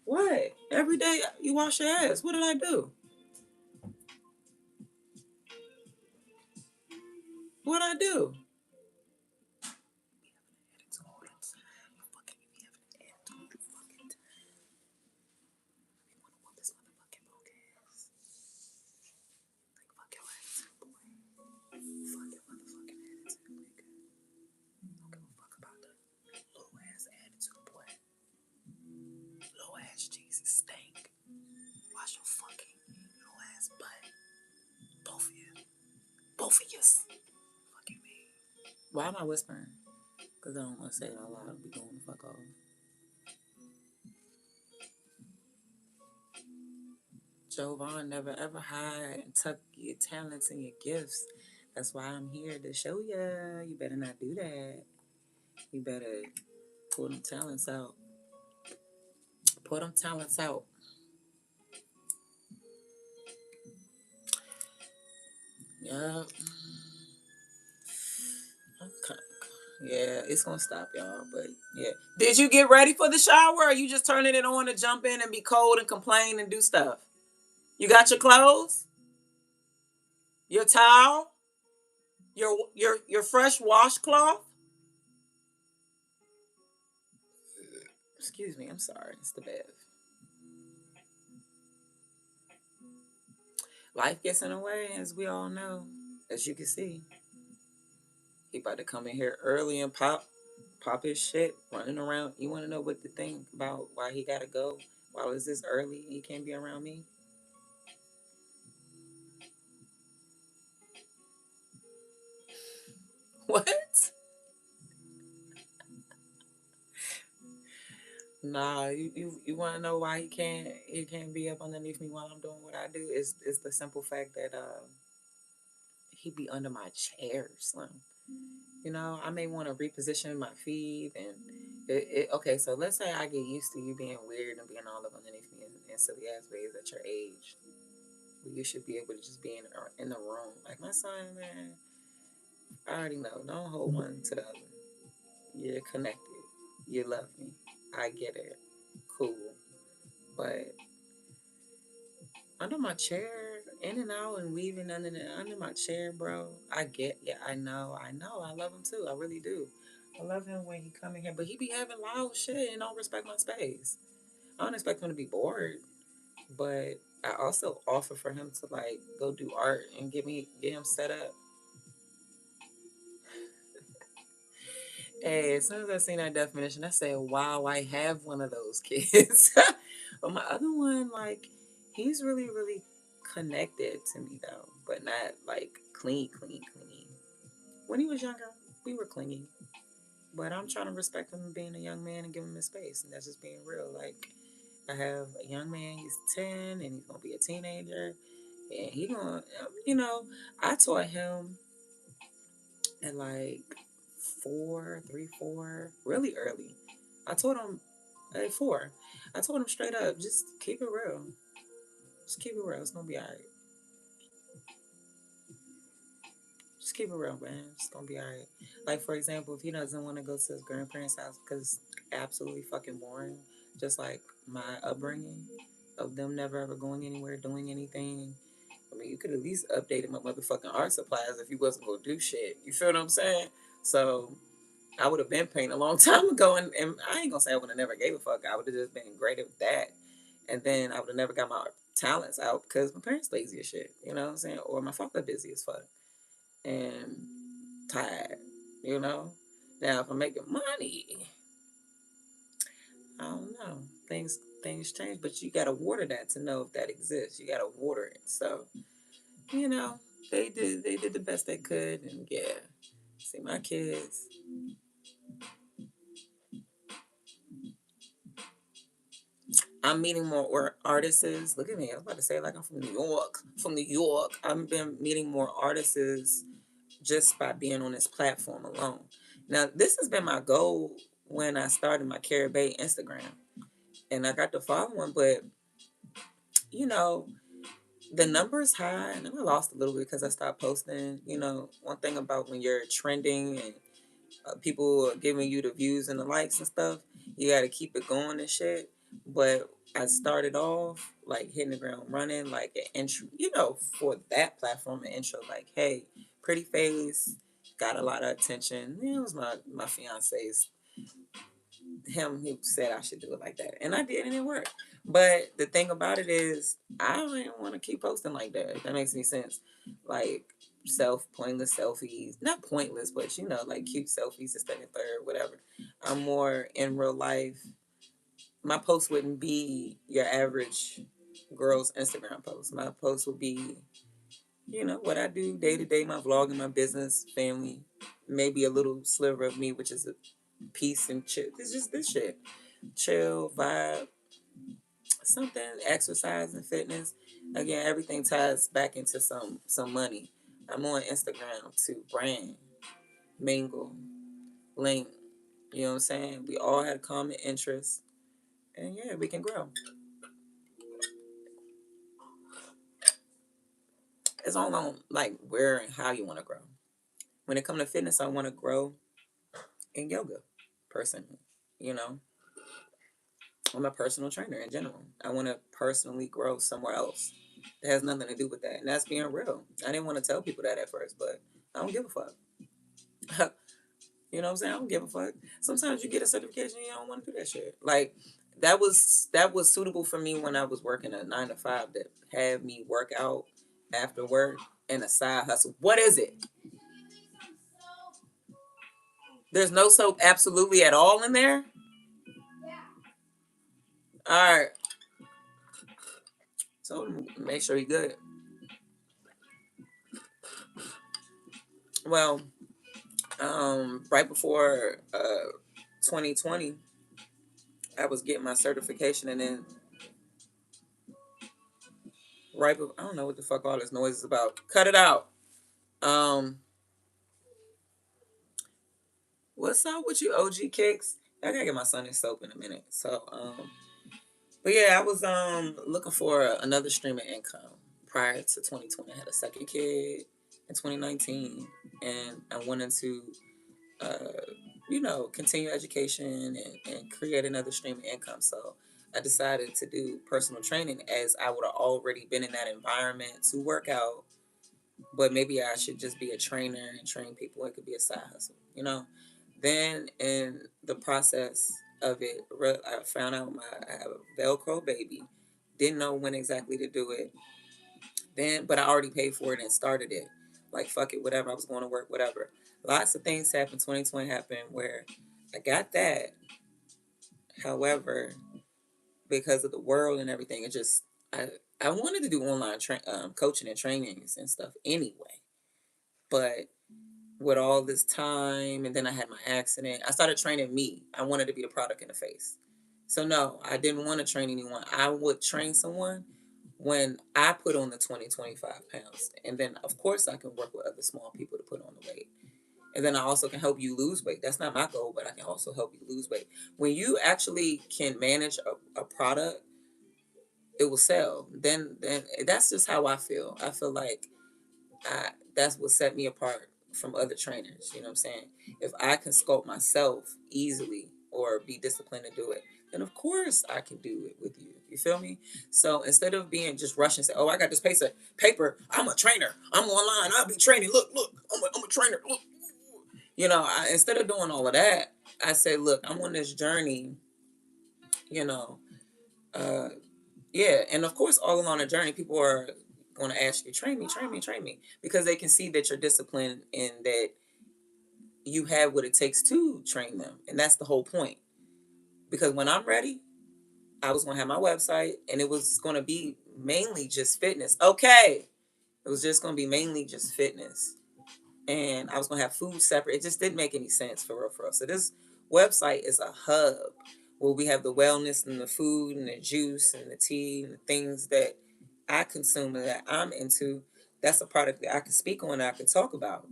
What? Every day you wash your ass. What did I do? What did I do? Low ass Jesus stank. Wash your fucking low ass butt. Both of you. Both of you. Fucking me. Why am I whispering? Because I don't want to say it out loud. I'll be going the fuck off. Jovan, never ever hide and tuck your talents and your gifts. That's why I'm here to show ya. You better not do that. You better pull them talents out. Pull them talents out. Yeah. Okay. Yeah, it's gonna stop y'all, but yeah. Did you get ready for the shower, or are you just turning it on to jump in and be cold and complain and do stuff? You got your clothes, your towel, your fresh washcloth. Excuse me, I'm sorry. It's the bath. life gets in the way, as we all know. As you can see, he about to come in here early and pop his shit, running around. You want to know what the thing about why he gotta go? While it's this early, he can't be around me. What? Nah, you want to know why he can't be up underneath me while I'm doing what I do? It's the simple fact that he be under my chair, Slim. You know, I may want to reposition my feet and okay. So let's say I get used to you being weird and being all up underneath me in silly ass ways at your age. Well, you should be able to just be in the room. Like my son, man, I already know. Don't hold one to the other. You're connected. You love me. I get it. Cool. But under my chair, in and out and weaving under my chair, bro. I get, yeah, I know, I love him too. I really do. I love him when he come in here, but he be having loud shit and don't respect my space. I don't expect him to be bored, but I also offer for him to like go do art and get him set up. Hey, as soon as I seen that definition, I said, "Wow, I have one of those kids." But my other one, like, he's really, really connected to me though, but not like clean, clean, clean. When he was younger, we were clingy, but I'm trying to respect him being a young man and give him his space, and that's just being real. Like, I have a young man; he's 10, and he's gonna be a teenager, and he gonna, I taught him at like 4, 3, 4, really early. I told him at 4. I told him straight up, just keep it real. Just keep it real. It's gonna be alright. Just keep it real, man. It's gonna be alright. Like for example, if he doesn't want to go to his grandparents' house because it's absolutely fucking boring, just like my upbringing of them never ever going anywhere, doing anything. I mean, you could at least update my motherfucking art supplies if you wasn't gonna do shit. You feel what I'm saying? So I would have been painting a long time ago, and I ain't gonna say I would have never gave a fuck. I would have just been great at that, and then I would have never got my talents out because my parents lazy as shit. You know what I'm saying? Or my father busy as fuck and tired. You know. Now if I'm making money, I don't know. Things change, but you gotta water that to know if that exists. You gotta water it. So you know they did the best they could, and yeah. See my kids. I'm meeting more artists. Look at me. I was about to say like I'm from New York. From New York. I've been meeting more artists just by being on this platform alone. Now, this has been my goal when I started my Kirah Bayy Instagram. And I got the following, but you know, the number's high and I lost a little bit because I stopped posting. One thing about when you're trending and people are giving you the views and the likes and stuff, you got to keep it going and shit. But I started off like hitting the ground running, like an intro, for that platform, an intro, like, hey, pretty face, got a lot of attention. It was my fiance's, him who said I should do it like that. And I did, and it worked. But the thing about it is, I don't want to keep posting like that, if that makes any sense. Like, pointless selfies. Not pointless, but like cute selfies, this, that, and third, whatever. I'm more in real life. My post wouldn't be your average girl's Instagram post. My post would be, what I do day to day, my vlog and my business, family, maybe a little sliver of me, which is a peace and chill. It's just this shit. Chill, vibe, something, exercise and fitness. Again, everything ties back into some money. I'm on Instagram to brand, mingle, link. You know what I'm saying? We all had common interests. And yeah, we can grow. It's all on like where and how you want to grow. When it comes to fitness, I want to grow in yoga, personally. You know, I'm a personal trainer in general. I want to personally grow somewhere else. It has nothing to do with that. And that's being real. I didn't want to tell people that at first, but I don't give a fuck. You know what I'm saying? I don't give a fuck. Sometimes you get a certification and you don't want to do that shit. Like that was suitable for me when I was working a 9 to 5 that had me work out after work and a side hustle. What is it? There's no soap absolutely at all in there? All right. So make sure you're good. Well, right before 2020, I was getting my certification, and then I don't know what the fuck all this noise is about. Cut it out. Um, what's up with you, OG Kicks? I gotta get my son his soap in a minute. So, but yeah, I was looking for another stream of income prior to 2020. I had a second kid in 2019, and I wanted to, continue education and create another stream of income. So I decided to do personal training, as I would have already been in that environment to work out, but maybe I should just be a trainer and train people. It could be a side hustle, Then in the process of it, I found out I have a Velcro baby. Didn't know when exactly to do it. But I already paid for it and started it. Like, fuck it, whatever. I was going to work, whatever. Lots of things happened. 2020 happened where I got that. However, because of the world and everything, I wanted to do online coaching and trainings and stuff anyway. But with all this time, and then I had my accident, I started training me. I wanted to be the product in the face. So no, I didn't want to train anyone. I would train someone when I put on the 25 pounds. And then, of course, I can work with other small people to put on the weight. And then I also can help you lose weight. That's not my goal, but I can also help you lose weight. When you actually can manage a product, it will sell. Then that's just how I feel. I feel like that's what set me apart from other trainers. You know what I'm saying? If I can sculpt myself easily or be disciplined to do it, then of course I can do it with you. You feel me? So instead of being just rushing, say, "Oh, I got this paper. I'm a trainer. I'm online. I'll be training. Look, I'm a trainer. Look." Instead of doing all of that, I say, "Look, I'm on this journey. You know, uh, yeah." And of course, all along the journey, people are going to ask you, "Train me, train me, train me," because they can see that you're disciplined and that you have what it takes to train them. And that's the whole point. Because when I'm ready, I was going to have my website, and it was going to be mainly just fitness. Okay. It was just going to be mainly just fitness. And I was going to have food separate. It just didn't make any sense for real, for us. So this website is a hub where we have the wellness and the food and the juice and the tea and the things that I consume and that I'm into. That's a product that I can speak on and I can talk about.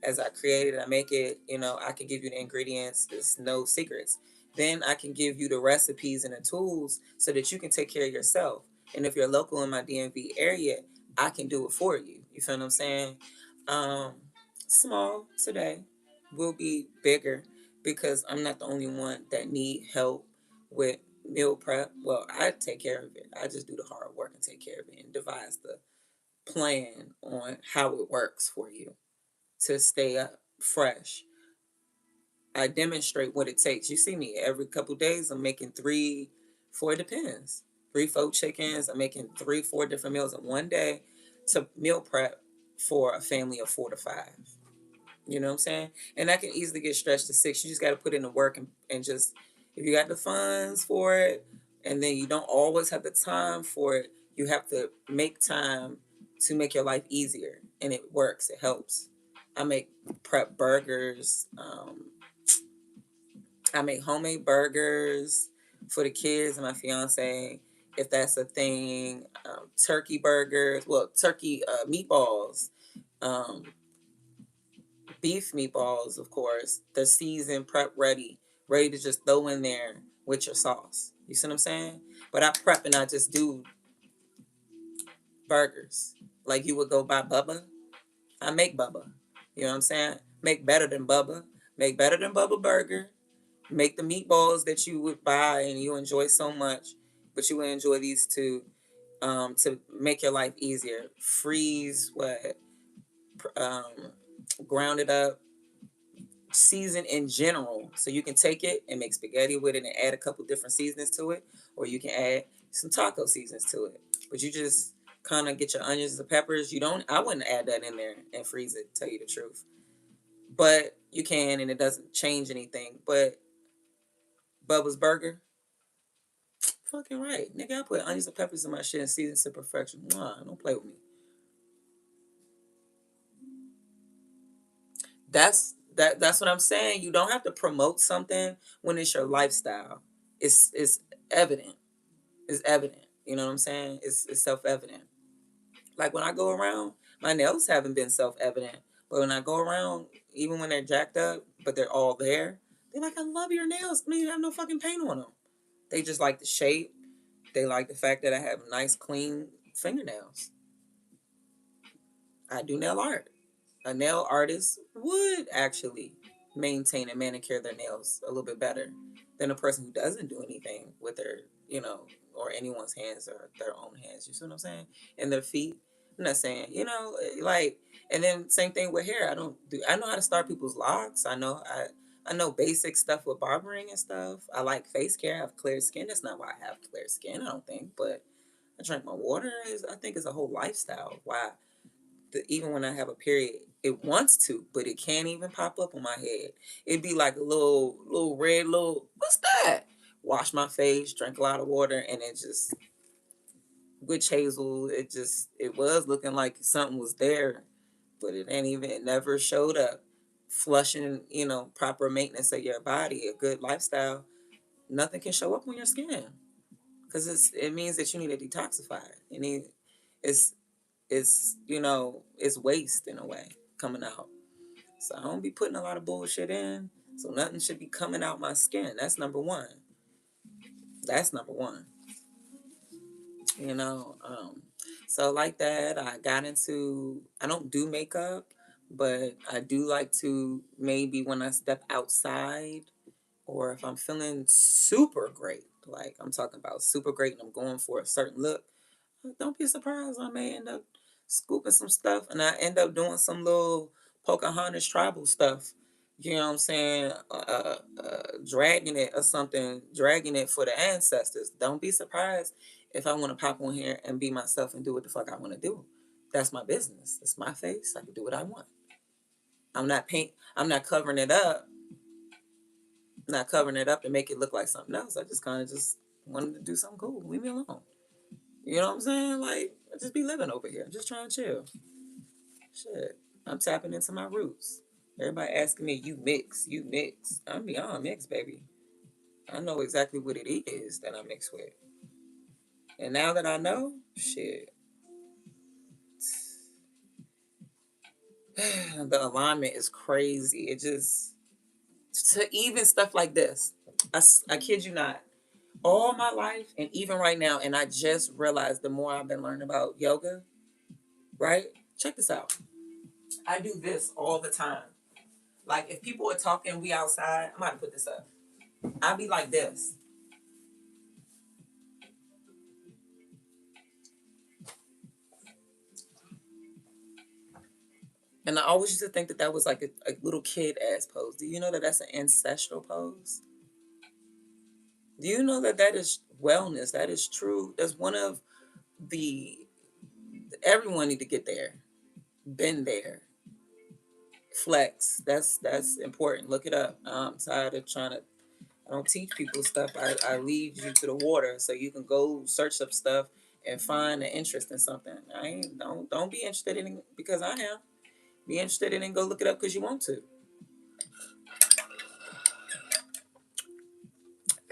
As I create it, I make it, I can give you the ingredients. There's no secrets. Then I can give you the recipes and the tools so that you can take care of yourself. And if you're local in my DMV area, I can do it for you. You feel what I'm saying? Um, Small today will be bigger because I'm not the only one that need help with meal prep. Well, I take care of it. I just do the hard work and take care of it and devise the plan on how it works for you to stay up fresh. I demonstrate what it takes. You see me every couple days. I'm making 3, 4, it depends. 3, 4 chickens. I'm making 3, 4 different meals in one day to meal prep for a family of 4 to 5. You know what I'm saying? And that can easily get stretched to 6. You just got to put in the work and just, if you got the funds for it, and then you don't always have the time for it, you have to make time to make your life easier. And it works. It helps. I make prep burgers. I make homemade burgers for the kids and my fiance, if that's a thing. Turkey burgers, turkey meatballs. Um, Beef meatballs, of course. They're seasoned, prep ready to just throw in there with your sauce. You see what I'm saying? But I prep and I just do burgers. Like you would go buy Bubba. I make Bubba. You know what I'm saying? Make better than Bubba. Make better than Bubba burger. Make the meatballs that you would buy and you enjoy so much, but you would enjoy these two to make your life easier. Freeze um, ground it up, season in general, so you can take it and make spaghetti with it and add a couple different seasonings to it, or you can add some taco seasons to it. But you just kind of get your onions and peppers. I wouldn't add that in there and freeze it, tell you the truth. But you can, and it doesn't change anything. But Bubba's Burger, fucking right. Nigga, I put onions and peppers in my shit and season to perfection. Mwah, don't play with me. That's what I'm saying. You don't have to promote something when it's your lifestyle. It's evident. It's evident. You know what I'm saying? It's self evident. Like when I go around, my nails haven't been self evident. But when I go around, even when they're jacked up, but they're all there, they're like, I love your nails. I mean, you have no fucking paint on them. They just like the shape. They like the fact that I have nice, clean fingernails. I do nail art. A nail artist would actually maintain and manicure their nails a little bit better than a person who doesn't do anything with their, or anyone's hands or their own hands. You see what I'm saying? And their feet. I'm not saying, like, and then same thing with hair. I know how to start people's locks. I know basic stuff with barbering and stuff. I like face care. I have clear skin. That's not why I have clear skin, I don't think. But I drink my water. I think it's a whole lifestyle. Why even when I have a period, it wants to, but it can't even pop up on my head. It'd be like a little red, what's that? Wash my face, drink a lot of water, and it just, witch hazel, it was looking like something was there, but it never showed up. Flushing, proper maintenance of your body, a good lifestyle, nothing can show up on your skin because it means that you need to detoxify. It's it's waste in a way coming out. So I don't be putting a lot of bullshit in. So nothing should be coming out my skin. That's number one. That's number one. You know, so like that, I don't do makeup, but I do like to maybe when I step outside or if I'm feeling super great, like I'm talking about super great and I'm going for a certain look, don't be surprised. I may end up scooping some stuff and I end up doing some little Pocahontas tribal stuff. You know what I'm saying? Dragging it or something, dragging it for the ancestors. Don't be surprised if I want to pop on here and be myself and do what the fuck I want to do. That's my business. It's my face. I can do what I want. I'm not covering it up. Not covering it up to make it look like something else. I just kind of just wanted to do something cool. Leave me alone. You know what I'm saying? Like, I just be living over here. I'm just trying to chill. Shit. I'm tapping into my roots. Everybody asking me, you mix. I'm beyond mix, baby. I know exactly what it is that I mix with. And now that I know, shit, the alignment is crazy. It just, to even stuff like this, I kid you not, all my life and even right now, and I just realized the more I've been learning about yoga, right? Check this out. I do this all the time. Like if people are talking, we outside, I'm about to put this up. I'll be like this. And I always used to think that that was like a little kid ass pose. Do you know that that's an ancestral pose? Do you know that that is wellness? That is true. That's one of the, everyone need to get there. Been there. Flex. That's important. Look it up. I'm tired of trying to, I don't teach people stuff. I lead you to the water so you can go search up stuff and find an interest in something. I ain't don't be interested in it because I am. Be interested in it and go look it up because you want to.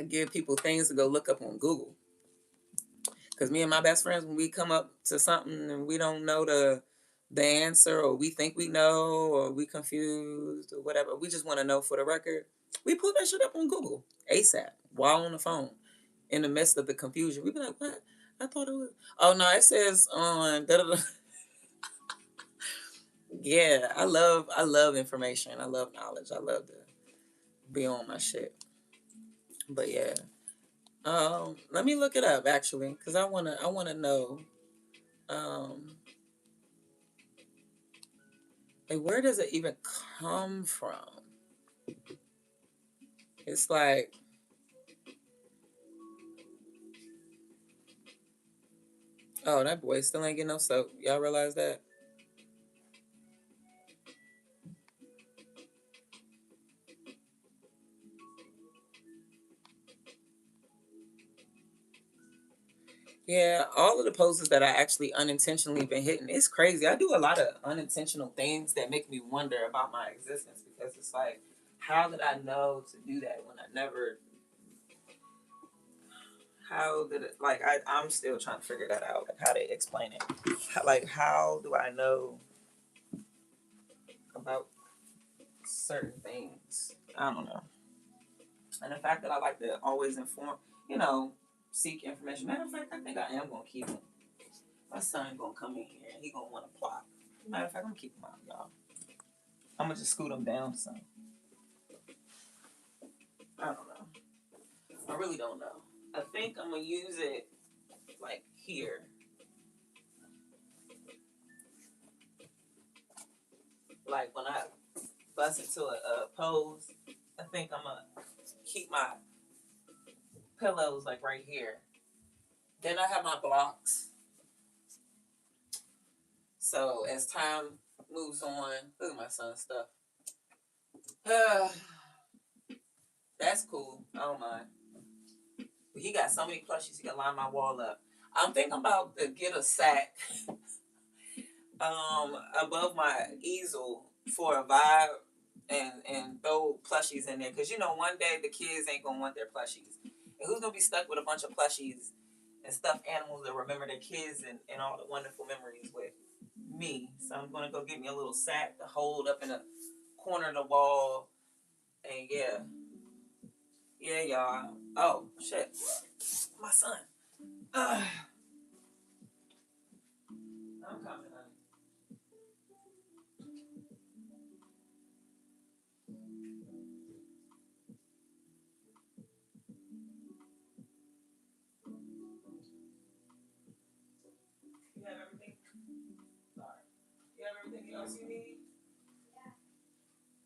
I give people things to go look up on Google. Because me and my best friends, when we come up to something and we don't know the answer, or we think we know, or we confused, or whatever, we just want to know for the record, we pull that shit up on Google ASAP while on the phone. In the midst of the confusion, we be like, "What? I thought it was." Oh no, it says on. Da, da, da. Yeah, I love information. I love knowledge. I love to be on my shit. But yeah, let me look it up actually, cause I wanna know. Um, like where does it even come from? It's like Oh, that boy still ain't getting no soap. Y'all realize that? Yeah, all of the poses that I actually unintentionally been hitting, it's crazy. I do a lot of unintentional things that make me wonder about my existence because it's like, how did I know to do that when I never? How did it? Like I'm still trying to figure that out. Like how to explain it. How do I know about certain things? I don't know. And the fact that I like to always inform, you know, seek information. Matter of fact, I think I am gonna keep him. My son gonna come in here and he gonna want to plot. Matter of fact, I'm gonna keep him out, y'all. I'm gonna just scoot him down some. I don't know. I really don't know. I think I'm gonna use it like here. Like when I bust into a pose, I think I'm gonna keep my pillows like right here. Then I have my blocks. So as time moves on, look at my son's stuff. That's cool. I don't mind. But he got so many plushies he can line my wall up. I'm thinking about to get a sack above my easel for a vibe and throw plushies in there. Cause you know one day the kids ain't gonna want their plushies. And who's gonna be stuck with a bunch of plushies and stuffed animals that remember their kids and all the wonderful memories with me. So I'm gonna go get me a little sack to hold up in a corner of the wall. And yeah. Yeah, y'all. Oh shit. My son. I'm coming, honey. You have everything? Sorry. You have everything else you need?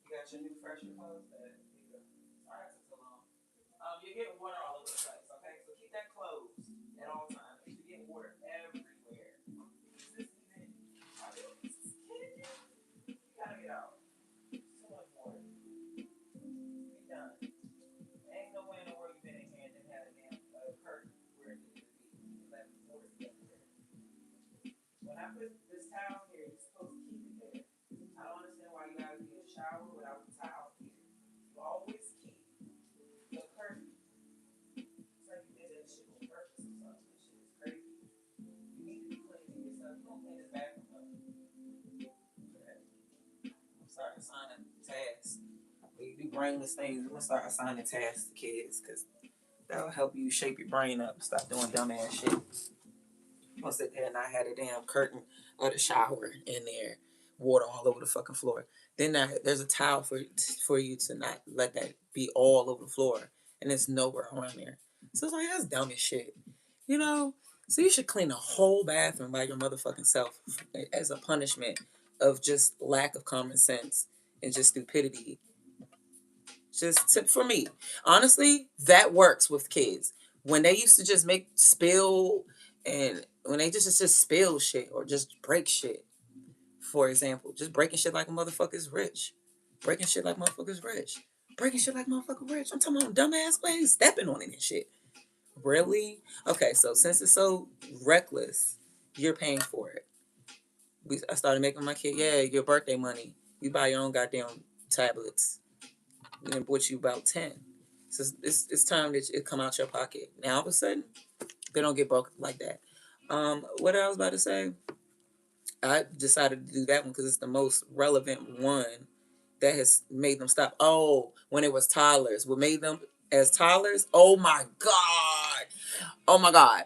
You got your new fresher clothes? There you go. Sorry it took so long. You're getting water all over the place, okay? So keep that closed at all times. You're getting water everywhere. Is this even? Are you kidding me? You gotta get out. So much water. Be done. Ain't no way in the world you've been in here and then had a damn curtain where it needed to be. And let water be everywhere. When I put this towel here, you're supposed to keep it there. I don't understand why you gotta be in the shower without the towel here. You always keep the curtain. It's like you did that shit on purpose or something. This shit is crazy. You need to be cleaning yourself. You don't clean this bathroom up. Okay. I'm starting assigning tasks. When you do brainless things, I'm gonna start assigning tasks to kids because that'll help you shape your brain up and stop doing dumb ass shit. I'm gonna sit there and I had a damn curtain of the shower in there, water all over the fucking floor. Then there's a towel for you to not let that be all over the floor, and it's nowhere around there. So it's like that's dumb as shit, you know. So you should clean the whole bathroom by your motherfucking self as a punishment of just lack of common sense and just stupidity. For me, honestly, that works with kids when they used to just make spill and when they just spill shit or just break shit. For example, just breaking shit like a motherfucker's rich, breaking shit like motherfuckers rich, breaking shit like motherfucker rich. I'm talking about dumbass ways, stepping on it and shit. Really? Okay, so since it's so reckless, you're paying for it. I started making my kid, yeah, your birthday money. You buy your own goddamn tablets. And what you about 10. So it's time that it come out your pocket. Now all of a sudden, they don't get broke like that. What I was about to say, I decided to do that one because it's the most relevant one that has made them stop. Oh, when it was toddlers, what made them as toddlers? Oh my god! Oh my god!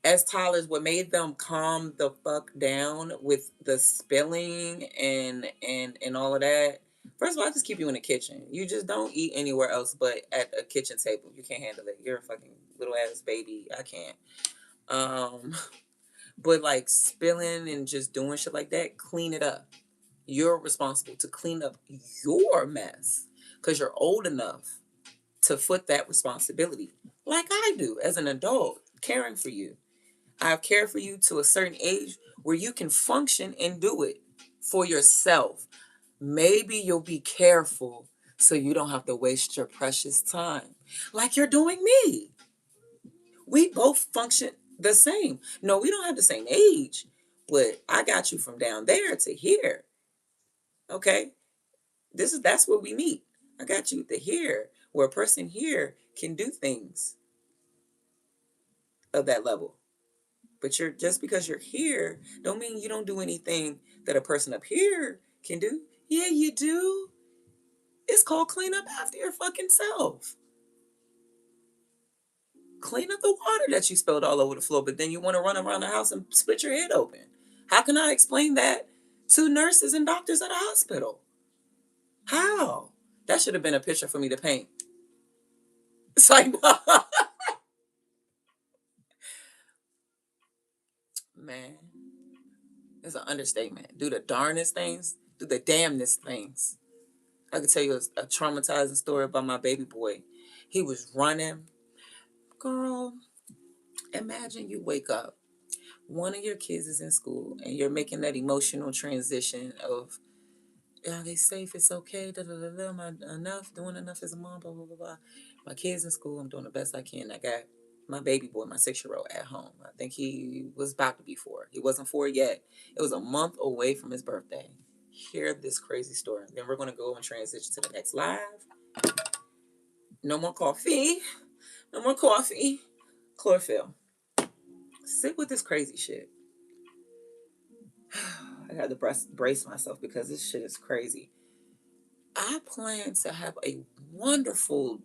As toddlers, what made them calm the fuck down with the spilling and all of that. First of all, I just keep you in the kitchen. You just don't eat anywhere else but at a kitchen table. You can't handle it. You're a fucking little ass baby. I can't. Um, but like spilling and just doing shit like that, clean it up. You're responsible to clean up your mess because you're old enough to foot that responsibility, like I do as an adult, caring for you. I've cared for you to a certain age where you can function and do it for yourself. Maybe you'll be careful so you don't have to waste your precious time like you're doing me. We both function the same. No, we don't have the same age, but I got you from down there to here. Okay? That's where we meet. I got you to here, where a person here can do things of that level. But you're just because you're here don't mean you don't do anything that a person up here can do. Yeah, you do. It's called clean up after your fucking self. Clean up the water that you spilled all over the floor, but then you want to run around the house and split your head open. How can I explain that to nurses and doctors at a hospital? How? That should have been a picture for me to paint. It's like, man, it's an understatement. Do the darnest things, do the damnedest things. I could tell you a traumatizing story about my baby boy. He was running. Girl, imagine you wake up. One of your kids is in school and you're making that emotional transition of, are they safe? It's okay. Da, da, da, da. Am I enough? Doing enough as a mom? Blah, blah, blah, blah. My kids in school. I'm doing the best I can. I got my baby boy, my 6-year-old, at home. I think he was about to be 4. He wasn't 4 yet. It was a month away from his birthday. Hear this crazy story. Then we're going to go and transition to the next live. No more coffee. No more coffee. Chlorophyll. Sit with this crazy shit. I got to brace myself because this shit is crazy. I plan to have a wonderful,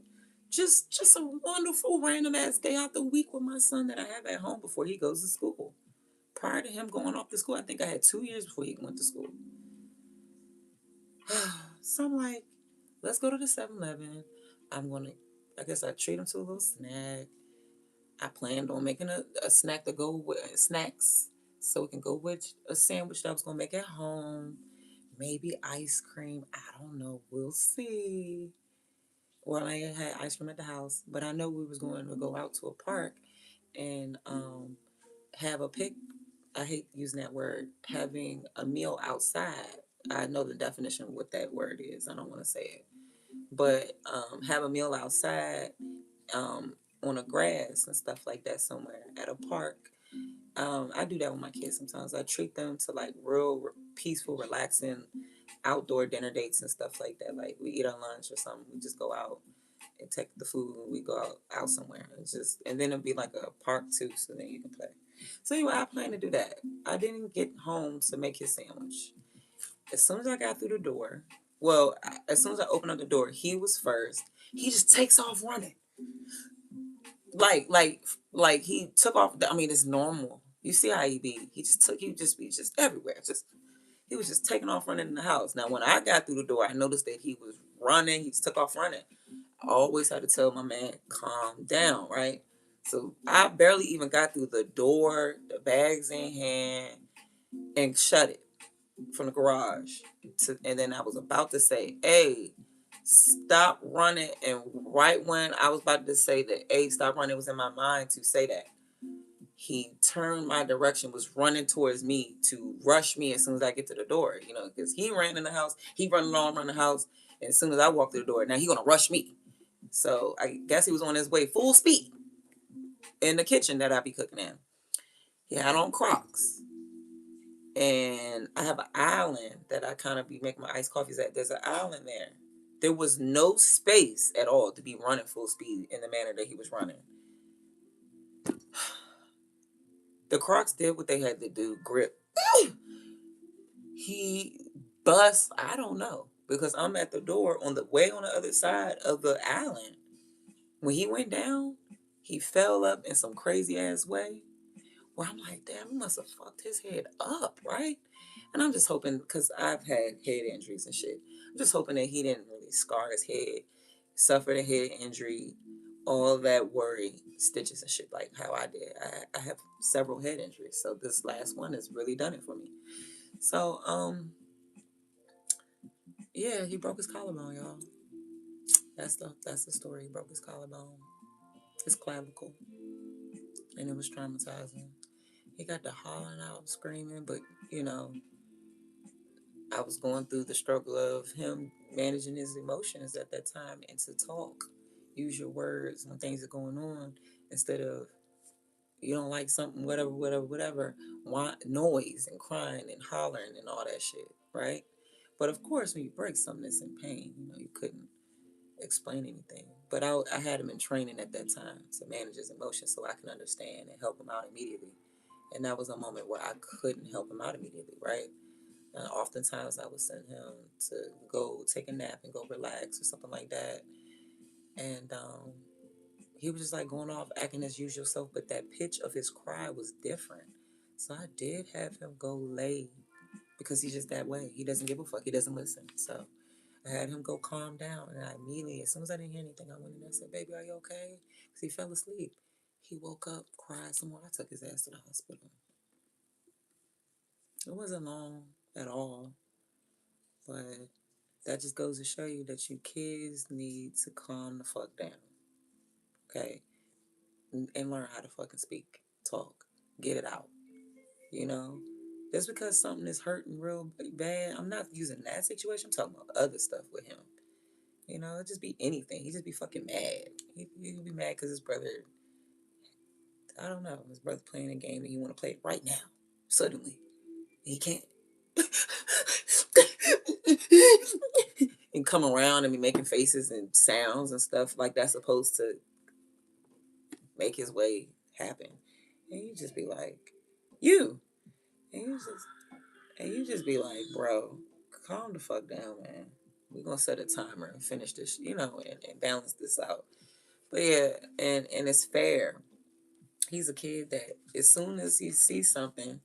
just a wonderful random ass day out the week with my son that I have at home before he goes to school. Prior to him going off to school, I think I had 2 years before he went to school. So I'm like, let's go to the 7-Eleven. I'm going to, I guess I treat him to a little snack. I planned on making a snack to go with snacks so we can go with a sandwich that I was going to make at home. Maybe ice cream. I don't know. We'll see. Or I had ice cream at the house. But I know we was going to go out to a park and have a pic. I hate using that word. Having a meal outside. I know the definition of what that word is. I don't want to say it. But have a meal outside on a grass and stuff like that somewhere at a park. I do that with my kids sometimes. I treat them to like real peaceful, relaxing outdoor dinner dates and stuff like that. Like we eat our lunch or something. We just go out and take the food and we go out somewhere. It's just and then it'll be like a park too, so then you can play. So anyway, I plan to do that. I didn't get home to make his sandwich. As soon as I got through the door, well, as soon as I opened up the door, he was first. He just takes off running. Like, like, like he took off. I mean, it's normal. You see how he be? He just be just everywhere. Just he was just taking off running in the house. Now, when I got through the door, I noticed that he was running. He just took off running. I always had to tell my man, calm down, right? So I barely even got through the door, the bags in hand, and shut it from the garage. And then I was about to say, hey, stop running. And right when I was about to say that, hey, stop running, it was in my mind to say that. He turned my direction, was running towards me to rush me as soon as I get to the door, because he ran in the house. He running all around the house. And as soon as I walk through the door, now he going to rush me. So I guess he was on his way full speed in the kitchen that I be cooking in. He had on Crocs. And I have an island that I kind of be making my iced coffees at. There's an island there. There was no space at all to be running full speed in the manner that he was running. The Crocs did what they had to do, grip. He bust, I don't know, because I'm at the door on the way on the other side of the island. When he went down, he fell up in some crazy ass way. Where I'm like, damn, he must have fucked his head up, right? And I'm just hoping, because I've had head injuries and shit. I'm just hoping that he didn't really scar his head, suffered a head injury, all that worry, stitches and shit like how I did. I have several head injuries, so this last one has really done it for me. So, yeah, he broke his collarbone, y'all. That's the story. He broke his collarbone, his clavicle, and it was traumatizing. He got to hollering out, screaming, but you know, I was going through the struggle of him managing his emotions at that time and to talk, use your words when things are going on instead of you don't like something, whatever, whatever, whatever, want noise and crying and hollering and all that shit, right? But of course, when you break something that's in pain, you know, you couldn't explain anything. But I had him in training at that time to manage his emotions so I can understand and help him out immediately. And that was a moment where I couldn't help him out immediately, right? And oftentimes I would send him to go take a nap and go relax or something like that. And he was just like going off acting his usual self, but that pitch of his cry was different. So I did have him go lay because he's just that way. He doesn't give a fuck. He doesn't listen. So I had him go calm down, and I immediately, as soon as I didn't hear anything, I went in there and said, "Baby, are you okay?" Because he fell asleep. He woke up, cried some more. I took his ass to the hospital. It wasn't long at all, but that just goes to show you that you kids need to calm the fuck down, okay? And learn how to fucking speak, talk, get it out, you know? Just because something is hurting real bad, I'm not using that situation. I'm talking about other stuff with him. You know, it just be anything. He just be fucking mad. He be mad because his brother, I don't know, his brother playing a game and he want to play it right now. Suddenly, he can't. And come around and be making faces and sounds and stuff like that's supposed to make his way happen. And you just be like, you. And you just be like, bro, calm the fuck down, man. We're gonna set a timer and finish this, you know, and balance this out. But yeah, and it's fair. He's a kid that as soon as he sees something,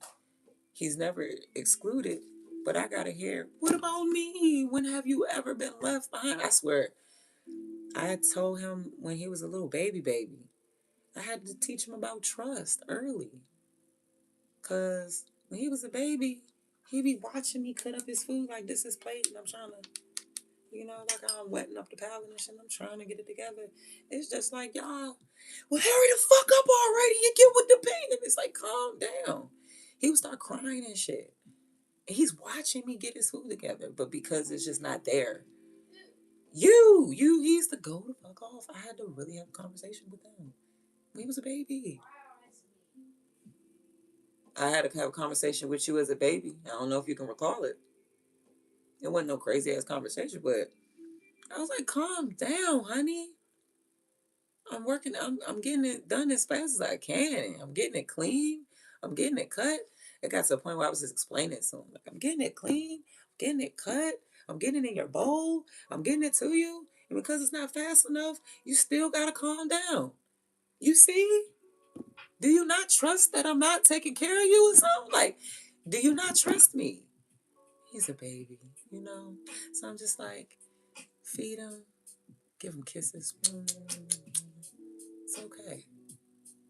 he's never excluded. But I gotta hear, what about me? When have you ever been left behind? I swear, I had told him when he was a little baby. I had to teach him about trust early. Cause when he was a baby, he be watching me cut up his food like this is plate and I'm trying to, you know, like I'm wetting up the palate and shit. I'm trying to get it together. It's just like, y'all, well, hurry the fuck up already and get with the pain. And it's like, calm down. He would start crying and shit. And he's watching me get his food together. But because it's just not there, he's the go to fuck off. I had to really have a conversation with him. He was a baby. I had to have a conversation with you as a baby. I don't know if you can recall it. It wasn't no crazy ass conversation, but I was like, calm down, honey. I'm getting it done as fast as I can. I'm getting it clean. I'm getting it cut. It got to a point where I was just explaining to him. Like, I'm getting it clean. I'm getting it cut. I'm getting it in your bowl. I'm getting it to you. And because it's not fast enough, you still gotta calm down. You see? Do you not trust that I'm not taking care of you or something? Like, do you not trust me? He's a baby, you know? So I'm just like, feed him, give him kisses. It's okay.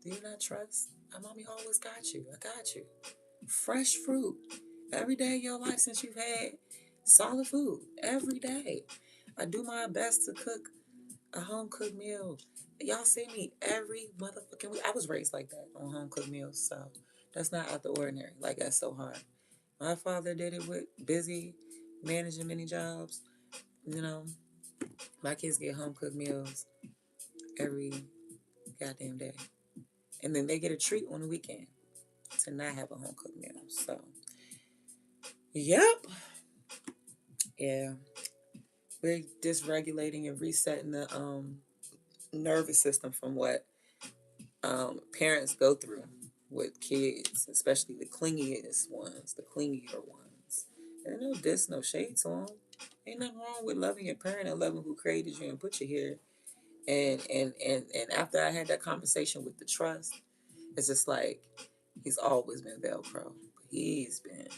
Do you not trust? My mommy always got you. I got you. Fresh fruit. Every day of your life since you've had solid food. Every day. I do my best to cook a home cooked meal. Y'all see me every motherfucking week. I was raised like that on home cooked meals, so that's not out the ordinary. Like that's so hard. My father did it with busy managing many jobs. You know, my kids get home cooked meals every goddamn day. And then they get a treat on the weekend to not have a home cooked meal. So, yep. Yeah. We're dysregulating and resetting the nervous system from what parents go through with kids, especially the clingiest ones, the clingier ones. And no diss, no shade to them. Ain't nothing wrong with loving your parent and loving who created you and put you here. And after I had that conversation with the trust, it's just like he's always been Velcro. He's been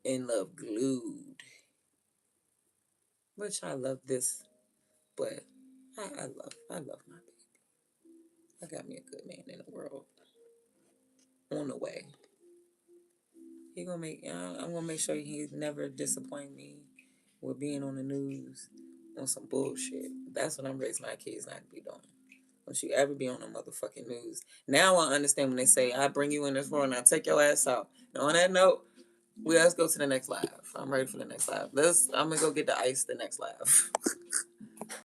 in love glued. Which I love this, but I love my baby. I got me a good man in the world on the way. I'm gonna make sure he never disappoint me with being on the news on some bullshit. That's what I'm raising my kids not to be doing. Don't you ever be on the motherfucking news. Now I understand when they say, I bring you in this room and I take your ass out. And on that note, let's go to the next live. I'm ready for the next live. I'm going to go get the ice the next live.